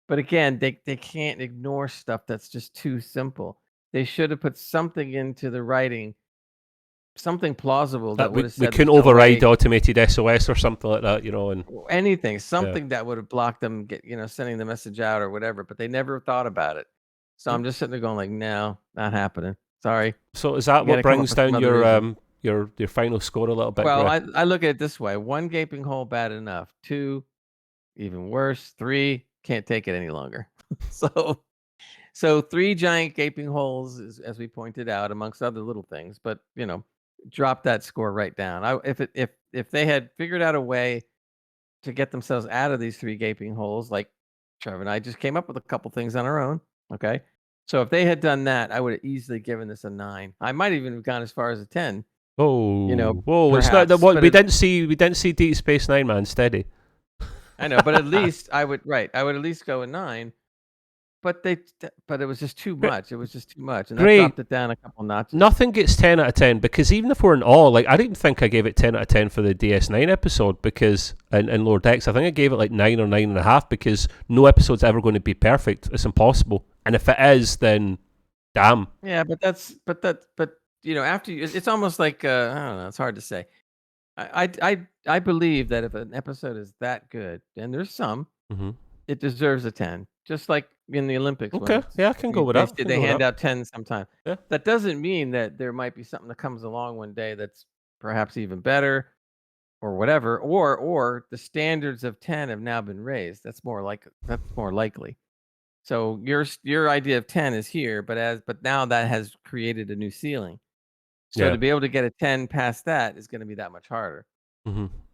But again, they can't ignore stuff that's just too simple. They should have put something into the writing, something plausible that would have said we couldn't override automated SOS or something like that, and anything, something that would have blocked them sending the message out or whatever. But they never thought about it. So I'm just sitting there going like, no, not happening. Sorry. So is that what brings down your final score a little bit? Well, I look at it this way: 1 gaping hole, bad enough. 2, even worse. 3, can't take it any longer. So 3 giant gaping holes, as we pointed out, amongst other little things. But drop that score right down. If they had figured out a way to get themselves out of these 3 gaping holes, like Trevor and I just came up with a couple things on our own. Okay, so if they had done that, I would have easily given this a 9. I might even have gone as far as a 10. Oh, whoa! It's not that what we didn't see. We didn't see Deep Space Nine, man. Steady. I know, but at least I would at least go a 9. But it was just too much. It was just too much, and that dropped it down a couple notches. Nothing gets 10 out of 10 because even if we're in awe, like I didn't think I gave it 10 out of 10 for the DS9 episode because in Lower Decks, I think I gave it like 9 or 9.5 because no episode's ever going to be perfect. It's impossible, and if it is, then damn. Yeah, but after it's almost like I don't know. It's hard to say. I believe that if an episode is that good, and there's some, it deserves a 10. Just like in the Olympics. Okay, yeah, I can go with that. They hand out 10 sometimes. Yeah. That doesn't mean that there might be something that comes along one day that's perhaps even better, or whatever. Or the standards of 10 have now been raised. That's more likely. So your idea of 10 is here, but now that has created a new ceiling. So to be able to get a 10 past that is going to be that much harder.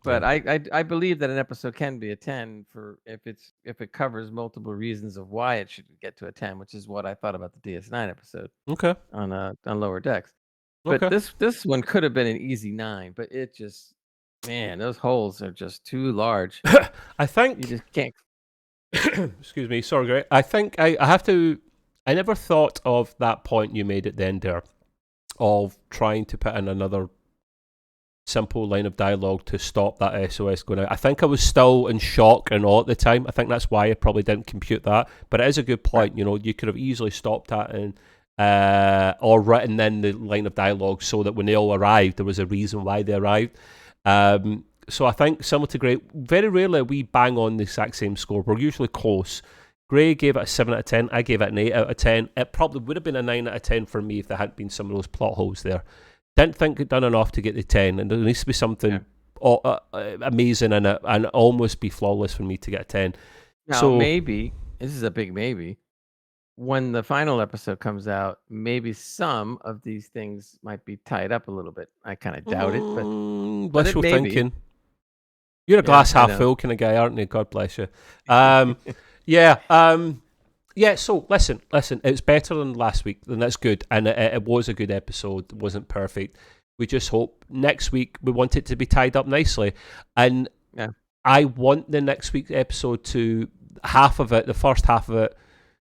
But I believe that an episode can be a 10 if it covers multiple reasons of why it should get to a 10, which is what I thought about the DS9 episode. Okay. On Lower Decks. But this one could have been an easy 9, but it just, man, those holes are just too large. I think you just can't. Excuse me, sorry, Greg. I think I have to. I never thought of that point you made at the end there, of trying to put in another simple line of dialogue to stop that SOS going out. I think I was still in shock and awe at the time. I think that's why I probably didn't compute that. But it is a good point. You could have easily stopped that and or written in the line of dialogue so that when they all arrived, there was a reason why they arrived. So I think, similar to Gray, very rarely we bang on the exact same score. We're usually close. Gray gave it a 7 out of 10. I gave it an 8 out of 10. It probably would have been a 9 out of 10 for me if there hadn't been some of those plot holes there. Didn't think it done enough to get the 10, and there needs to be something amazing in it and almost be flawless for me to get a 10. Now, So maybe, this is a big maybe, when the final episode comes out, maybe some of these things might be tied up a little bit. I kind of doubt it, but wishful maybe. thinking. You're a glass half full kind of guy, aren't you? God bless you. Yeah, so listen, it's better than last week, and that's good. And it was a good episode. It wasn't perfect. We just hope next week we want it to be tied up nicely. And I want the next week's episode to, half of it, the first half of it,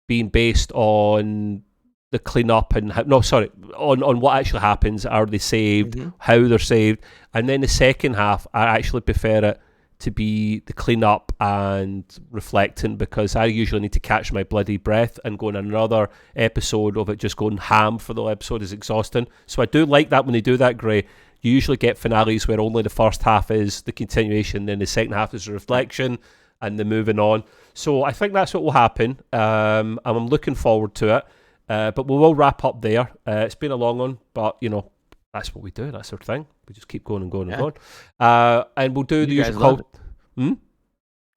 being based on the cleanup and on what actually happens. Are they saved? How they're saved? And then the second half, I actually prefer it to be the cleanup and reflecting, because I usually need to catch my bloody breath, and going another episode of it just going ham for the episode is exhausting. So I do like that when they do that, Gray. You usually get finales where only the first half is the continuation, then the second half is the reflection and the moving on. So I think that's what will happen. And I'm looking forward to it. But we will wrap up there. It's been a long one, but that's what we do. That's our thing. We just keep going and going and going. And we'll do the usual call.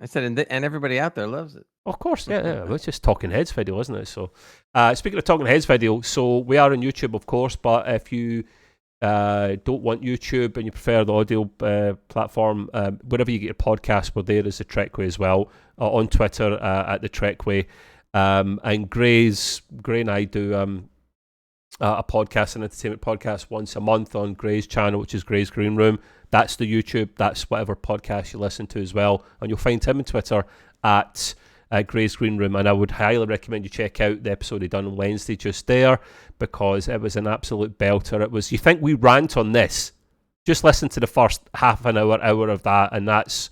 I said, and everybody out there loves it. Of course, yeah. It's just Talking Heads video, isn't it? So, speaking of Talking Heads video, so we are on YouTube, of course, but if you don't want YouTube and you prefer the audio platform, wherever you get your podcast, we're there as the Trekway as well. On Twitter at the Trekway. And Gray and I do a podcast, an entertainment podcast, once a month on Gray's channel, which is Gray's Green Room. That's the YouTube. That's whatever podcast you listen to as well. And you'll find him on Twitter at Gray's Green Room. And I would highly recommend you check out the episode he done on Wednesday just there, because it was an absolute belter. It was, you think we rant on this, just listen to the first half an hour of that, and that's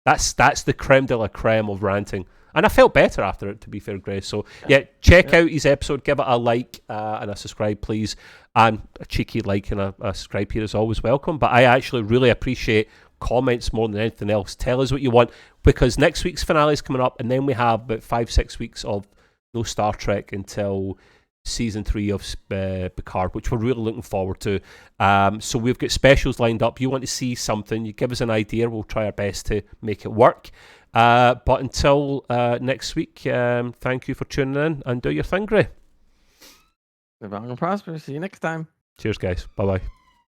the creme de la creme of ranting. And I felt better after it, to be fair, Gray. So, check out his episode. Give it a like and a subscribe, please. And a cheeky like and a subscribe here is always welcome. But I actually really appreciate comments more than anything else. Tell us what you want, because next week's finale is coming up, and then we have about 5-6 weeks of no Star Trek until season 3 of Picard, which we're really looking forward to. So we've got specials lined up. You want to see something, you give us an idea. We'll try our best to make it work. But until next week, thank you for tuning in, and do your thing, Gray. Live long and prosper. See you next time. Cheers, guys. Bye-bye.